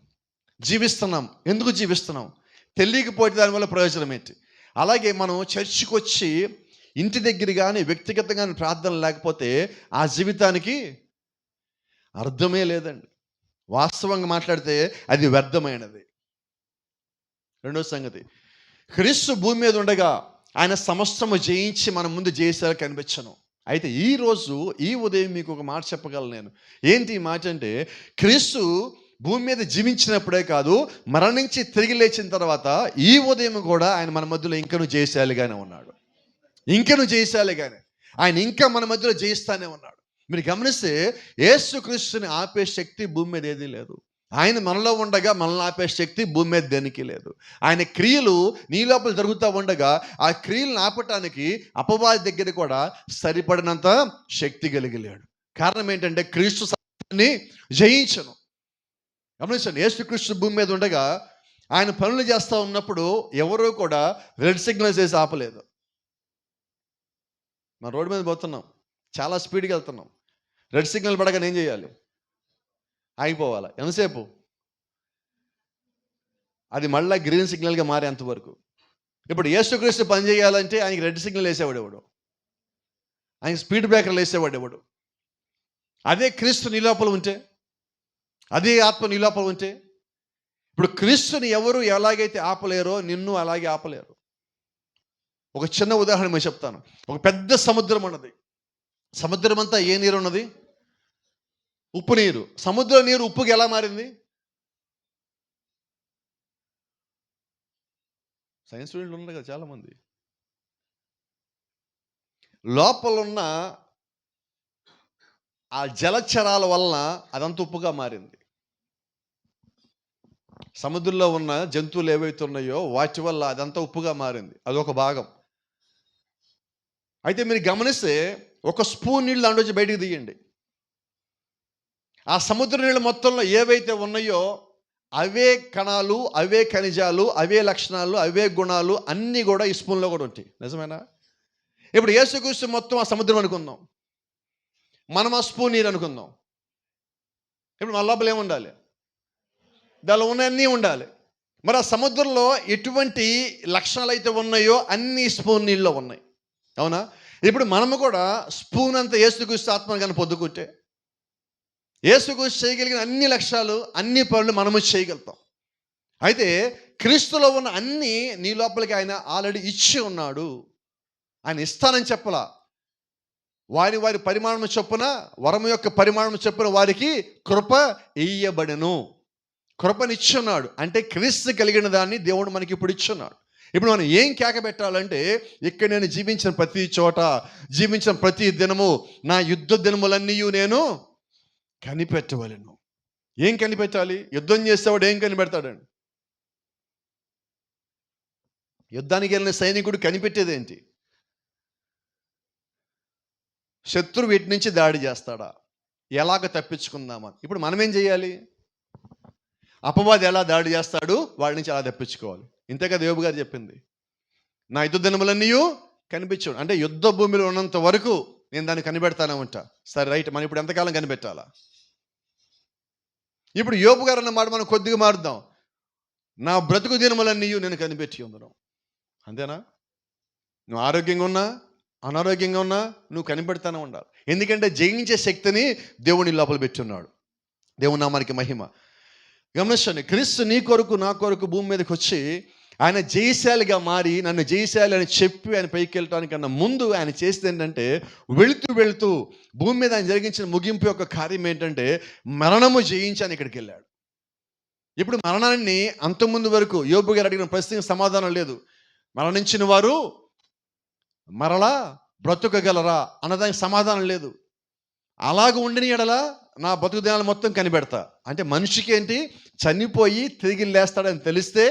జీవిస్తున్నాం, ఎందుకు జీవిస్తున్నాం? తెలియకపోతే దానివల్ల ప్రయోజనం ఏంటి? అలాగే మనం చర్చికి వచ్చి ఇంటి దగ్గర కానీ వ్యక్తిగతంగా ప్రార్థన లేకపోతే ఆ జీవితానికి అర్థమే లేదండి. వాస్తవంగా మాట్లాడితే అది వ్యర్థమైనది. రెండో సంగతి, క్రీస్తు భూమి మీద ఉండగా ఆయన సమస్తము జయించి మన ముందు జయించాలి కనిపించను. అయితే ఈరోజు ఈ ఉదయం మీకు ఒక మాట చెప్పగలను నేను. ఏంటి ఈ మాట అంటే, క్రీస్తు భూమి మీద జీవించినప్పుడే కాదు, మరణించి తిరిగి లేచిన తర్వాత ఈ ఉదయం కూడా ఆయన మన మధ్యలో ఇంకను జయశాలిగానే ఉన్నాడు. ఇంకను జయశాలిగానే ఆయన ఇంకా మన మధ్యలో జయిస్తానే ఉన్నాడు. మీరు గమనిస్తే యేసుక్రీస్తుని ఆపే శక్తి భూమి మీద ఏదీ లేదు. ఆయన మనలో ఉండగా మనల్ని ఆపే శక్తి భూమి మీద దేనికి లేదు. ఆయన క్రియలు నీ లోపల జరుగుతూ ఉండగా ఆ క్రియలను ఆపటానికి అపవాది దగ్గర కూడా సరిపడినంత శక్తి కలిగి లేడు. కారణం ఏంటంటే క్రీస్తు సత్యాన్ని జయించను. గమనించండి, యేసుక్రీస్తు భూమి మీద ఉండగా ఆయన పనులు చేస్తూ ఉన్నప్పుడు ఎవరూ కూడా రెడ్ సిగ్నల్స్ వేసి ఆపలేదు. మన రోడ్డు మీద పోతున్నాం, చాలా స్పీడ్గా వెళ్తున్నాం, రెడ్ సిగ్నల్ పడగానే ఏం చేయాలి? ఆగిపోవాలి. ఎంతసేపు? అది మళ్ళీ గ్రీన్ సిగ్నల్గా మారేంతవరకు. ఇప్పుడు యేసుక్రీస్తు పని చేయాలంటే ఆయనకి రెడ్ సిగ్నల్ వేసేవాడు ఎవడు? ఆయన స్పీడ్ బ్రేకర్లు వేసేవాడు ఎవడు? అదే క్రీస్తు నీ లోపల ఉంటే, అదే ఆత్మ నీ లోపల ఉంటే, ఇప్పుడు క్రీస్తుని ఎవరు ఎలాగైతే ఆపలేరో నిన్ను అలాగే ఆపలేరు. ఒక చిన్న ఉదాహరణ నేను చెప్తాను. ఒక పెద్ద సముద్రం ఉన్నది. సముద్రం అంతా ఏ నీరు ఉన్నది? ఉప్పు నీరు. సముద్ర నీరు ఉప్పుకి ఎలా మారింది? సైన్స్ ఫీల్డ్ ఉన్నారు కదా చాలామంది. లోపలున్న ఆ జలచరాల వలన అదంతా ఉప్పుగా మారింది. సముద్రంలో ఉన్న జంతువులు ఏవైతే ఉన్నాయో వాటి వల్ల అదంతా ఉప్పుగా మారింది. అదొక భాగం. అయితే మీరు గమనిస్తే ఒక స్పూన్ నీళ్ళు దాంట్లో బయటికి తీయండి. ఆ సముద్ర నీళ్ళు మొత్తంలో ఏవైతే ఉన్నాయో అవే కణాలు, అవే ఖనిజాలు, అవే లక్షణాలు, అవే గుణాలు అన్నీ కూడా ఈ స్పూన్లో కూడా ఉంటాయి. నిజమేనా? ఇప్పుడు యేసుక్రీస్తు మొత్తం ఆ సముద్రం అనుకుందాం, మనం ఆ స్పూన్ నీరు అనుకుందాం. ఇప్పుడు మన లోపల ఏముండాలి? దానిలో ఉన్నవన్నీ ఉండాలి. మరి ఆ సముద్రంలో ఎటువంటి లక్షణాలు అయితే ఉన్నాయో అన్ని స్పూన్ నీళ్ళలో ఉన్నాయి. అవునా? ఇప్పుడు మనము కూడా స్పూన్ అంత యేసుక్రీస్తు ఆత్మను కానీ పొద్దుకుంటే యేసుక్రీస్తు చేయగలిగిన అన్ని లక్ష్యాలు, అన్ని పనులు మనము చేయగలుగుతాం. అయితే క్రీస్తులో ఉన్న అన్నీ నీ లోపలికి ఆయన ఆల్రెడీ ఇచ్చి ఉన్నాడు. ఆయన ఇస్తానని చెప్పలా. వారి వారి పరిమాణం చొప్పున, వరము యొక్క పరిమాణం చొప్పున వారికి కృప ఇయ్యబడెను. కృపనిచ్చున్నాడు అంటే క్రీస్తు కలిగిన దాన్ని దేవుడు మనకి ఇప్పుడు ఇచ్చున్నాడు. ఇప్పుడు మనం ఏం కేక పెట్టాలంటే, ఇక్కడ నేను జీవించిన ప్రతి చోట, జీవించిన ప్రతి దినము, నా యుద్ధ దినములన్నీ నేను కనిపెట్టవలను. ఏం కనిపెట్టాలి? యుద్ధం చేసేవాడు ఏం కనిపెడతాడండి? యుద్ధానికి వెళ్ళిన సైనికుడు కనిపెట్టేదేంటి? శత్రువు వీటి నుంచి దాడి చేస్తాడా, ఎలాగ తప్పించుకుందామని. ఇప్పుడు మనం ఏం చేయాలి? అపవాది ఎలా దాడి చేస్తాడు, వాడి నుంచి ఎలా తప్పించుకోవాలి. ఇంతే కదా యోబు గారు చెప్పింది. నా యుద్ధ దినములన్నీ కనిపించు అంటే యుద్ధ భూమిలో ఉన్నంత వరకు నేను దాన్ని కనిపెడతానే ఉంటా. సరే రైట్, మనం ఇప్పుడు ఎంతకాలం కనిపెట్టాలా? ఇప్పుడు యోబు గారు అన్న మాట మనం కొద్దిగా మారుద్దాం. నా బ్రతుకు దినములన్నీ నేను కనిపెట్టి ఉందను. అంతేనా? నువ్వు ఆరోగ్యంగా ఉన్నా, అనారోగ్యంగా ఉన్నా నువ్వు కనిపెడతానే ఉండాలి. ఎందుకంటే జయించే శక్తిని దేవుని లోపల పెట్టున్నాడు. దేవుని నామానికి మహిమ. గమనించండి, క్రీస్తు నీ కొరకు నా కొరకు భూమి మీదకి వచ్చి ఆయన జయశాలిగా మారి నన్ను జయశాలి అని చెప్పి ఆయన పైకి వెళ్ళటానికన్నా ముందు ఆయన చేసేది ఏంటంటే, వెళుతూ భూమి మీద ఆయన జరిగించిన ముగింపు యొక్క కార్యం ఏంటంటే మరణము జయించి ఆయన ఇక్కడికి వెళ్ళాడు. ఇప్పుడు మరణాన్ని అంతకుముందు వరకు యోబు గారు అడిగిన ప్రశ్నకి సమాధానం లేదు. మరణించిన వారు మరలా బ్రతుకగలరా అన్నదానికి సమాధానం లేదు. అలాగ ఉండిన ఎడల నా బతుకు దినాలు మొత్తం కనిపెడతా అంటే, మనిషికి ఏంటి, చనిపోయి తిరిగి లేస్తాడని తెలిస్తే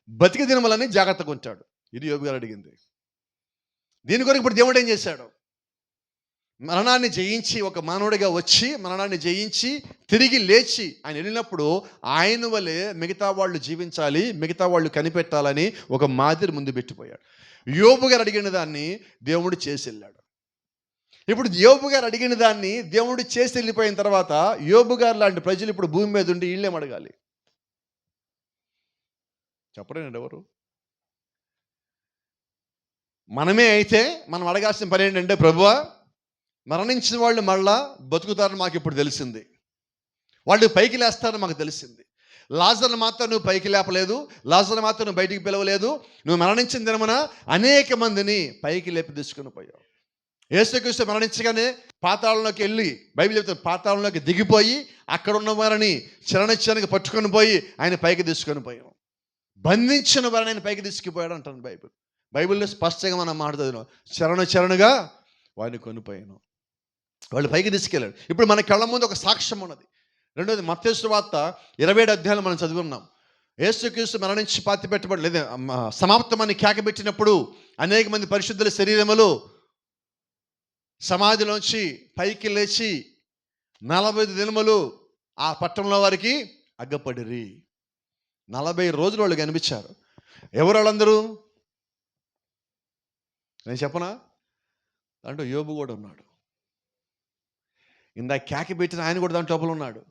బతికి దినములని జాగ్రత్తగా ఉంటాడు. ఇది యోబు గారు అడిగింది. దీని కొరకు ఇప్పుడు దేవుడు ఏం చేశాడు? మరణాన్ని జయించి ఒక మానవుడిగా వచ్చి మరణాన్ని జయించి తిరిగి లేచి ఆయన వెళ్ళినప్పుడు ఆయన వలె మిగతా వాళ్ళు జీవించాలి, మిగతా వాళ్ళు కనిపెట్టాలని ఒక మాదిరి ముందు పెట్టిపోయాడు. యోబు గారు అడిగిన దాన్ని దేవుడు చేసి వెళ్ళాడు. ఇప్పుడు యోబు గారు అడిగిన దాన్ని దేవుడు చేసి వెళ్ళిపోయిన తర్వాత యోబు గారు లాంటి ప్రజలు ఇప్పుడు భూమి మీద ఉండి వీళ్ళేం అడగాలి? చెప్పలేనండి ఎవరు. మనమే అయితే మనం అడగాల్సిన పని ఏంటంటే, ప్రభువా మరణించిన వాళ్ళు మళ్ళా బతుకుతారని మాకు ఇప్పుడు తెలిసింది, వాళ్ళు పైకి లేస్తారని మాకు తెలిసింది. లాజర్ను మాత్రం నువ్వు పైకి లేపలేదు, లాజర్ను మాత్రం నువ్వు బయటికి పిలవలేదు. నువ్వు మరణించిన దినమున అనేక మందిని పైకి లేపి తీసుకుని పోయావు. యేసుక్రీస్తు మరణించగానే పాతాళంలోకి వెళ్ళి, బైబిల్ చెప్తుంది, పాతాళంలోకి దిగిపోయి అక్కడ ఉన్న వారిని చరణకి పట్టుకొని పోయి ఆయన పైకి తీసుకొని పోయాం. బంధించిన వారిని ఆయన పైకి తీసుకుపోయాడు అంటాను బైబిల్లో స్పష్టంగా మనం మాట్లాడుతున్నాం. చరణగా వారిని కొనిపోయాను, వాళ్ళు పైకి తీసుకెళ్ళాడు. ఇప్పుడు మన కళ్ళ ముందు ఒక సాక్ష్యం ఉన్నది. రెండోది, మత్తయి సువార్త 27 అధ్యాయాలు మనం చదువుకున్నాం. యేసుక్రీస్తు మరణించి పాతి పెట్టబడి లేదా సమాప్తమని కేక పెట్టినప్పుడు అనేక మంది పరిశుద్ధుల శరీరములు సమాధిలోంచి పైకి లేచి 40 దినములు ఆ పట్టణంలో వారికి అగ్గపడిరి. 40 రోజులు వాళ్ళు కనిపించారు. ఎవరు వాళ్ళందరూ? నేను చెప్పనా? దాంట్లో యోబు కూడా ఉన్నాడు. ఇందాక కేక పెట్టిన ఆయన కూడా దాంట్లో లోపల ఉన్నాడు.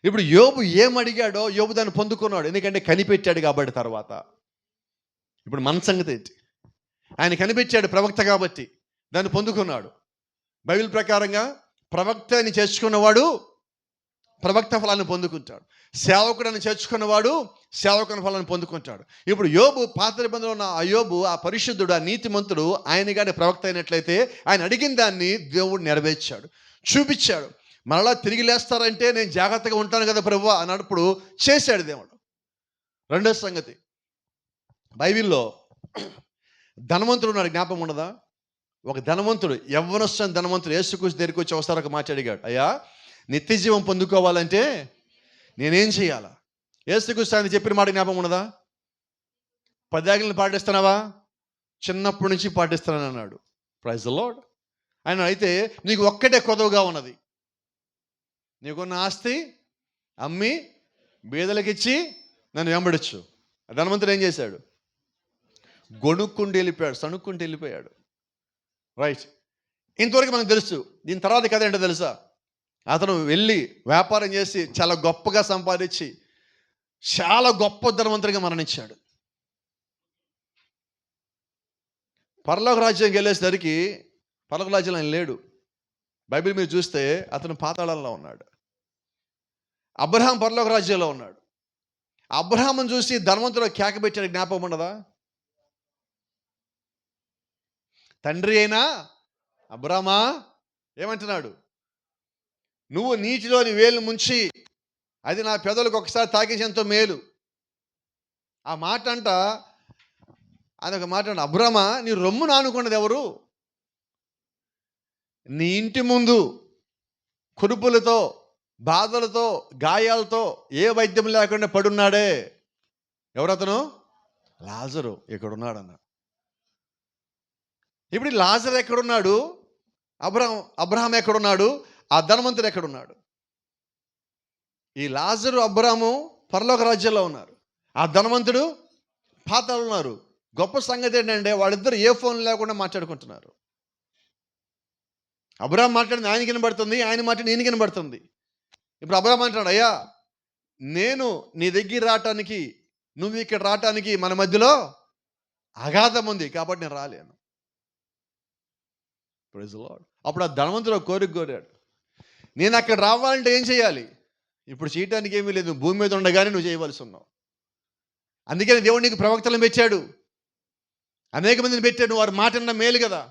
ఇప్పుడు యోబు ఏం అడిగాడో యోబు దాన్ని పొందుకున్నాడు, ఎందుకంటే కనిపెట్టాడు కాబట్టి. తర్వాత ఇప్పుడు మన సంగతి ఏంటి? ఆయన కనిపెట్టాడు ప్రవక్త కాబట్టి దాన్ని పొందుకున్నాడు. బైబిల్ ప్రకారంగా ప్రవక్త అని చేసుకున్నవాడు ప్రవక్త ఫలాన్ని పొందుకుంటాడు. సేవకుడని చేర్చుకున్నవాడు సేవకుని ఫలాన్ని పొందుకుంటాడు. ఇప్పుడు యోబు, పాత నిబంధనలో ఉన్న ఆ యోబు, ఆ పరిశుద్ధుడు, ఆ నీతిమంతుడు, ఆయన కానీ ప్రవక్త అయినట్లయితే ఆయన అడిగిన దాన్ని దేవుడు నెరవేర్చాడు, చూపించాడు. మరలా తిరిగి లేస్తారంటే నేను జాగ్రత్తగా ఉంటాను కదా ప్రభువా అన్నప్పుడు చేశాడు దేవుడు. రెండో సంగతి, బైబిల్లో ధనవంతుడు ఉన్నాడు, జ్ఞాపకం ఉండదా? ఒక ధనవంతుడు, యవ్వనస్తున్న ధనవంతుడు యేసుక్రీస్తు దగ్గరికి వచ్చి ఒకసారి ఒక మాట అడిగాడు, అయ్యా నిత్య జీవం పొందుకోవాలంటే నేనేం చేయాలా? యేసుక్రీస్తు ఆయన చెప్పిన మాట జ్ఞాపకం ఉండదా? 10 ఆజ్ఞలను పాటిస్తున్నావా? చిన్నప్పటి నుంచి పాటిస్తానని అన్నాడు. Praise the lord. ఆయన అయితే నీకు ఒక్కటే కొదవగా ఉన్నది, నీకున్న ఆస్తి అమ్మి బీదలకిచ్చి నన్ను వెంబడించు. ధనవంతుడు ఏం చేశాడు? గొణుక్కుంటూ వెళ్ళిపోయాడు, సణుక్కుంటూ వెళ్ళిపోయాడు. రైట్. ఇంతవరకు మనకు తెలుసు. దీని తర్వాత కథ ఏంటో తెలుసా? అతను వెళ్ళి వ్యాపారం చేసి చాలా గొప్పగా సంపాదించి చాలా గొప్ప ధనవంతుడిగా మరణించాడు. పరలోక రాజ్యానికి వెళ్ళేసరికి పరలోక రాజ్యంలో ఆయన లేడు. బైబిల్ మీరు చూస్తే అతను పాతాళంలో ఉన్నాడు. అబ్రహాం పరలోక రాజ్యంలో ఉన్నాడు. అబ్రహామును చూసి ధనవంతుడు కేక పెట్టాడు, జ్ఞాపకం ఉండదా? తండ్రి అయినా అబ్రామా ఏమంటున్నాడు? నువ్వు నీటిలోని వేలు ముంచి అది నా పెదవులకు ఒకసారి తాకేసేంత మేలు. ఆ మాట అంట, అదొక మాట అంట, అబ్రామా నీ రొమ్మును ఆనుకున్నది ఎవరు? నీ ఇంటి ముందు కురుపులతో, బాధలతో, గాయాలతో, ఏ వైద్యం లేకుండా పడున్నాడే ఎవరతను? లాజరు ఇక్కడున్నాడన్న. ఇప్పుడు లాజరు ఎక్కడున్నాడు? అబ్రహాం ఎక్కడున్నాడు? ఆ ధనవంతుడు ఎక్కడున్నాడు? ఈ లాజరు, అబ్రహాము పరలోక రాజ్యంలో ఉన్నారు, ఆ ధనవంతుడు పాతాళంలో ఉన్నారు. గొప్ప సంగతి ఏంటంటే వాళ్ళిద్దరు ఏ ఫోన్ లేకుండా మాట్లాడుకుంటున్నారు. అబ్రహాం మాట్లాడింది ఆయన వినబడుతుంది, ఆయన మాట్లాడి నేను వినబడుతుంది. ఇప్పుడు అబ్రహాం అంటాడు, అయ్యా నేను నీ దగ్గర రావటానికి, నువ్వు ఇక్కడ రావటానికి మన మధ్యలో అగాధం ఉంది కాబట్టి నేను రాలేను. Praise the lord. అప్పుడు ఆ ధనవంతుడు కోరిక కోరాడు, నేను అక్కడ రావాలంటే ఏం చేయాలి? ఇప్పుడు చేయటానికి ఏమీ లేదు, భూమి మీద ఉండగానే నువ్వు చేయవలసి ఉన్నావు. అందుకని దేవుడు నీకు ప్రవక్తలను పెట్టాడు, అనేక మందిని పెట్టాడు, వారు మాట అన్న మేలు కదా.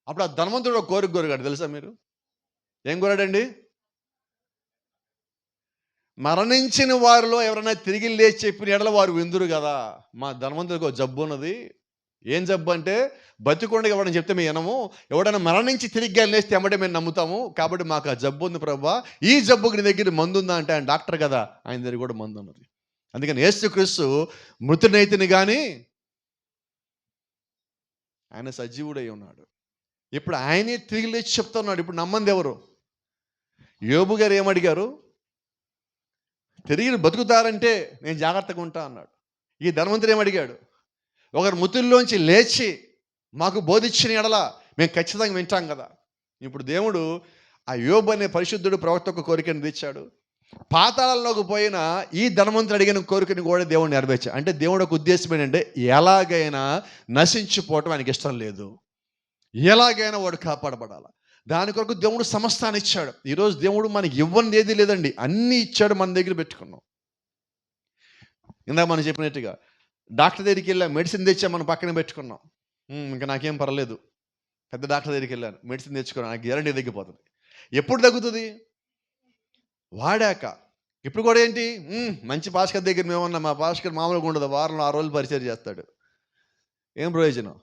అప్పుడు ఆ ధనవంతుడు కోరిక కోరాడు, తెలుసా మీరు ఏం కోరాడండి? మరణించిన వారిలో ఎవరైనా తిరిగి లేచి చెప్పిన ఎడల వారు విందురు కదా. మా ధనవంతుడికి ఒక జబ్బు ఉన్నది. ఏం జబ్బు అంటే, బతికొండగా ఎవరైనా చెప్తే మేము వినము, ఎవడైనా మరణించి తిరిగి లేస్తే ఎమ్మటే మేము నమ్ముతాము, కాబట్టి మాకు ఆ జబ్బు ఉంది ప్రభువా, ఈ జబ్బుకి నీ దగ్గర మందు ఉందా అంటే, ఆయన డాక్టర్ కదా, ఆయన దగ్గర కూడా మందు ఉన్నది. అందుకని యేసుక్రీస్తు మృతునైతిని కానీ ఆయన సజీవుడై ఉన్నాడు. ఇప్పుడు ఆయనే తిరిగి లేచి చెప్తున్నాడు. ఇప్పుడు నమ్మంది ఎవరు? యోబు గారు ఏమడిగారు? తిరిగి బతుకుతారంటే నేను జాగ్రత్తగా ఉంటా అన్నాడు. ఈ ధనవంతుడు ఏమడిగాడు? ఒకరు మృతుల్లోంచి లేచి మాకు బోధించిన ఎడల మేము ఖచ్చితంగా వింటాం కదా. ఇప్పుడు దేవుడు ఆ యోబు అనే పరిశుద్ధుడు ప్రవక్త ఒక కోరికను తీర్చాడు. పాతాళంలోకి పోయిన ఈ ధనవంతుడు అడిగిన కోరికను కూడా దేవుడు నెరవేర్చాడు. అంటే దేవుడు ఒక ఉద్దేశం ఏంటంటే, ఎలాగైనా నశించిపోవటం ఆయనకి ఇష్టం లేదు, ఎలాగైనా వాడు కాపాడబడాలి. దాని కొరకు దేవుడు సమస్తాన్ని ఇచ్చాడు. ఈరోజు దేవుడు మనకి ఇవ్వనిది ఏది లేదండి, అన్నీ ఇచ్చాడు, మన దగ్గర పెట్టుకున్నాం. ఇందాక మనం చెప్పినట్టుగా డాక్టర్ దగ్గరికి వెళ్ళాం, మెడిసిన్ తెచ్చా మనం పక్కన పెట్టుకున్నాం. ఇంకా నాకేం పర్లేదు, పెద్ద డాక్టర్ దగ్గరికి వెళ్ళాను, మెడిసిన్ తెచ్చుకున్నాను, నాకు గ్యారంటీ తగ్గిపోతుంది. ఎప్పుడు తగ్గుతుంది? వాడాక. ఇప్పుడు కూడా ఏంటి, మంచి భాస్కర్ దగ్గర మేమన్నా, మా భాస్కర్ మామూలుగా ఉండదు, వారంలో 6 రోజులు పరిచయం చేస్తాడు. ఏం ప్రయోజనం?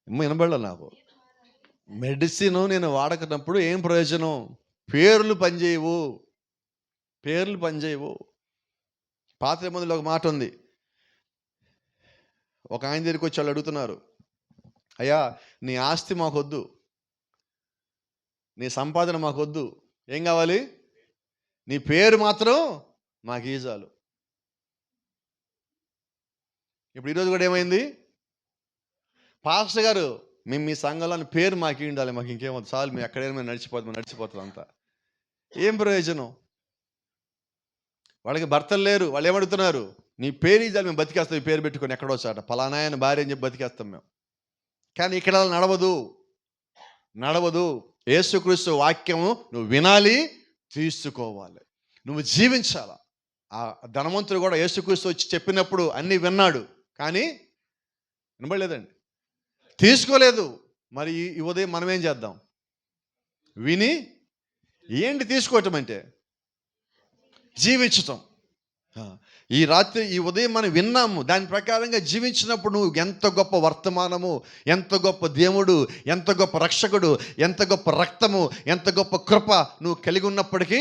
వినబడలే నాకు. మెడిసిన్ నేను వాడకనప్పుడు ఏం ప్రయోజనం? పేర్లు పనిచేయవు, పేర్లు పనిచేయవు. పాత నిబంధనలో ఒక మాట ఉంది. ఒక ఆయన దగ్గరికి వచ్చి వాళ్ళు అడుగుతున్నారు, అయ్యా నీ ఆస్తి మాకొద్దు, నీ సంపాదన మాకొద్దు, ఏం కావాలి? నీ పేరు మాత్రం మాకు ఈజాలు. ఇప్పుడు ఈరోజు కూడా ఏమైంది? పాస్టర్ గారు మేము మీ సంఘంలో పేరు మాకు ఉండాలి, మాకు ఇంకేమవుతుంది, చాలు, మేము ఎక్కడైనా మేము నడిచిపోతుంది అంతా. ఏం ప్రయోజనం? వాళ్ళకి భర్తలు లేరు, వాళ్ళు ఏమడుగుతున్నారు? నీ పేరు ఇచ్చాలి, మేము బతికేస్తాం, ఈ పేరు పెట్టుకొని ఎక్కడో చాట పలానా ఆయన భార్య అని చెప్పి బతికేస్తాం మేము. కానీ ఇక్కడ నడవదు. యేసుక్రీస్తు వాక్యము నువ్వు వినాలి, తీసుకోవాలి. నువ్వు జీవించాల. ఆ ధనవంతుడు కూడా యేసుక్రీస్తు వచ్చి చెప్పినప్పుడు అన్నీ విన్నాడు, కానీ వినబడలేదండి, తీసుకోలేదు. మరి ఈ ఉదయం మనం ఏం చేద్దాం? విని ఏంటి తీసుకోవటం అంటే? జీవించటం. ఈ రాత్రి ఈ ఉదయం మనం విన్నాము, దాని ప్రకారంగా జీవించినప్పుడు నువ్వు ఎంత గొప్ప వర్తమానము, ఎంత గొప్ప దేవుడు, ఎంత గొప్ప రక్షకుడు, ఎంత గొప్ప రక్తము, ఎంత గొప్ప కృప నువ్వు కలిగి ఉన్నప్పటికీ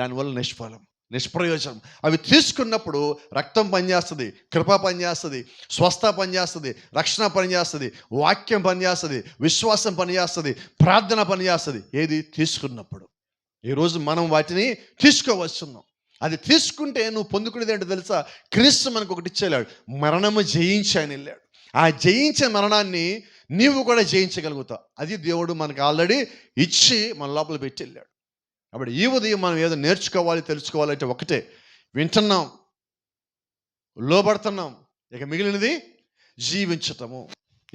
దానివల్ల నిష్ఫలం, నిష్ప్రయోజనం. అవి తీసుకున్నప్పుడు రక్తం పనిచేస్తుంది, కృప పనిచేస్తుంది, స్వస్థ పనిచేస్తుంది, రక్షణ పనిచేస్తుంది, వాక్యం పనిచేస్తుంది, విశ్వాసం పనిచేస్తుంది, ప్రార్థన పనిచేస్తుంది. ఏది? తీసుకున్నప్పుడు. ఈరోజు మనం వాటిని తీసుకోవచ్చున్నాం. అది తీసుకుంటే నువ్వు పొందుకునేది ఏంటో తెలుసా? క్రీస్తు మనకు ఒకటి ఇచ్చేలాడు, మరణము జయించి ఆయన వెళ్ళాడు. ఆ జయించే మరణాన్ని నీవు కూడా జయించగలుగుతావు. అది దేవుడు మనకు ఆల్రెడీ ఇచ్చి మన లోపల పెట్టి వెళ్ళాడు. కాబట్టి ఈ ఉదయం మనం ఏదో నేర్చుకోవాలి, తెలుసుకోవాలంటే ఒకటే, వింటున్నాం, లోబడుతున్నాం, ఇక మిగిలినది జీవించటము.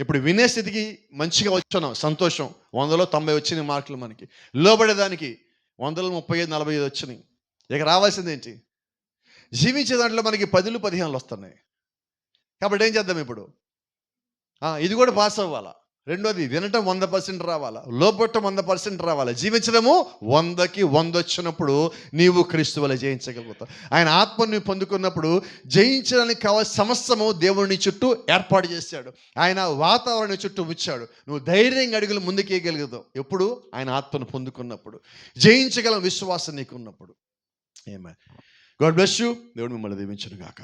ఇప్పుడు వినే స్థితికి మంచిగా వచ్చున్నాం, సంతోషం. 100లో 90 వచ్చినాయి మార్కులు మనకి. లోబడేదానికి 100లో 35, 45 వచ్చినాయి. ఇక రావాల్సింది ఏంటి? జీవించే దాంట్లో మనకి 10లు 15లు వస్తున్నాయి. కాబట్టి ఏం చేద్దాం ఇప్పుడు? ఇది కూడా పాస్ అవ్వాలా. రెండోది, వినటం 100% రావాలా, లోపడటం 100% రావాలా, జీవించడము 100కి 100 వచ్చినప్పుడు నీవు క్రీస్తు వలె జయించగలుగుతావు. ఆయన ఆత్మను నువ్వు పొందుకున్నప్పుడు జయించడానికి కావాల్సిన సమస్తము దేవుడిని చుట్టూ ఏర్పాటు చేశాడు. ఆయన వాతావరణం చుట్టూ ఉంచాడు. నువ్వు ధైర్యంగా అడుగులు ముందుకేయగలుగుతావు ఎప్పుడు? ఆయన ఆత్మను పొందుకున్నప్పుడు. జయించగల విశ్వాసం నీకు ఉన్నప్పుడు. ఆమేన్. God bless you. దేవుడు మిమ్మల్ని దీవించును గాక.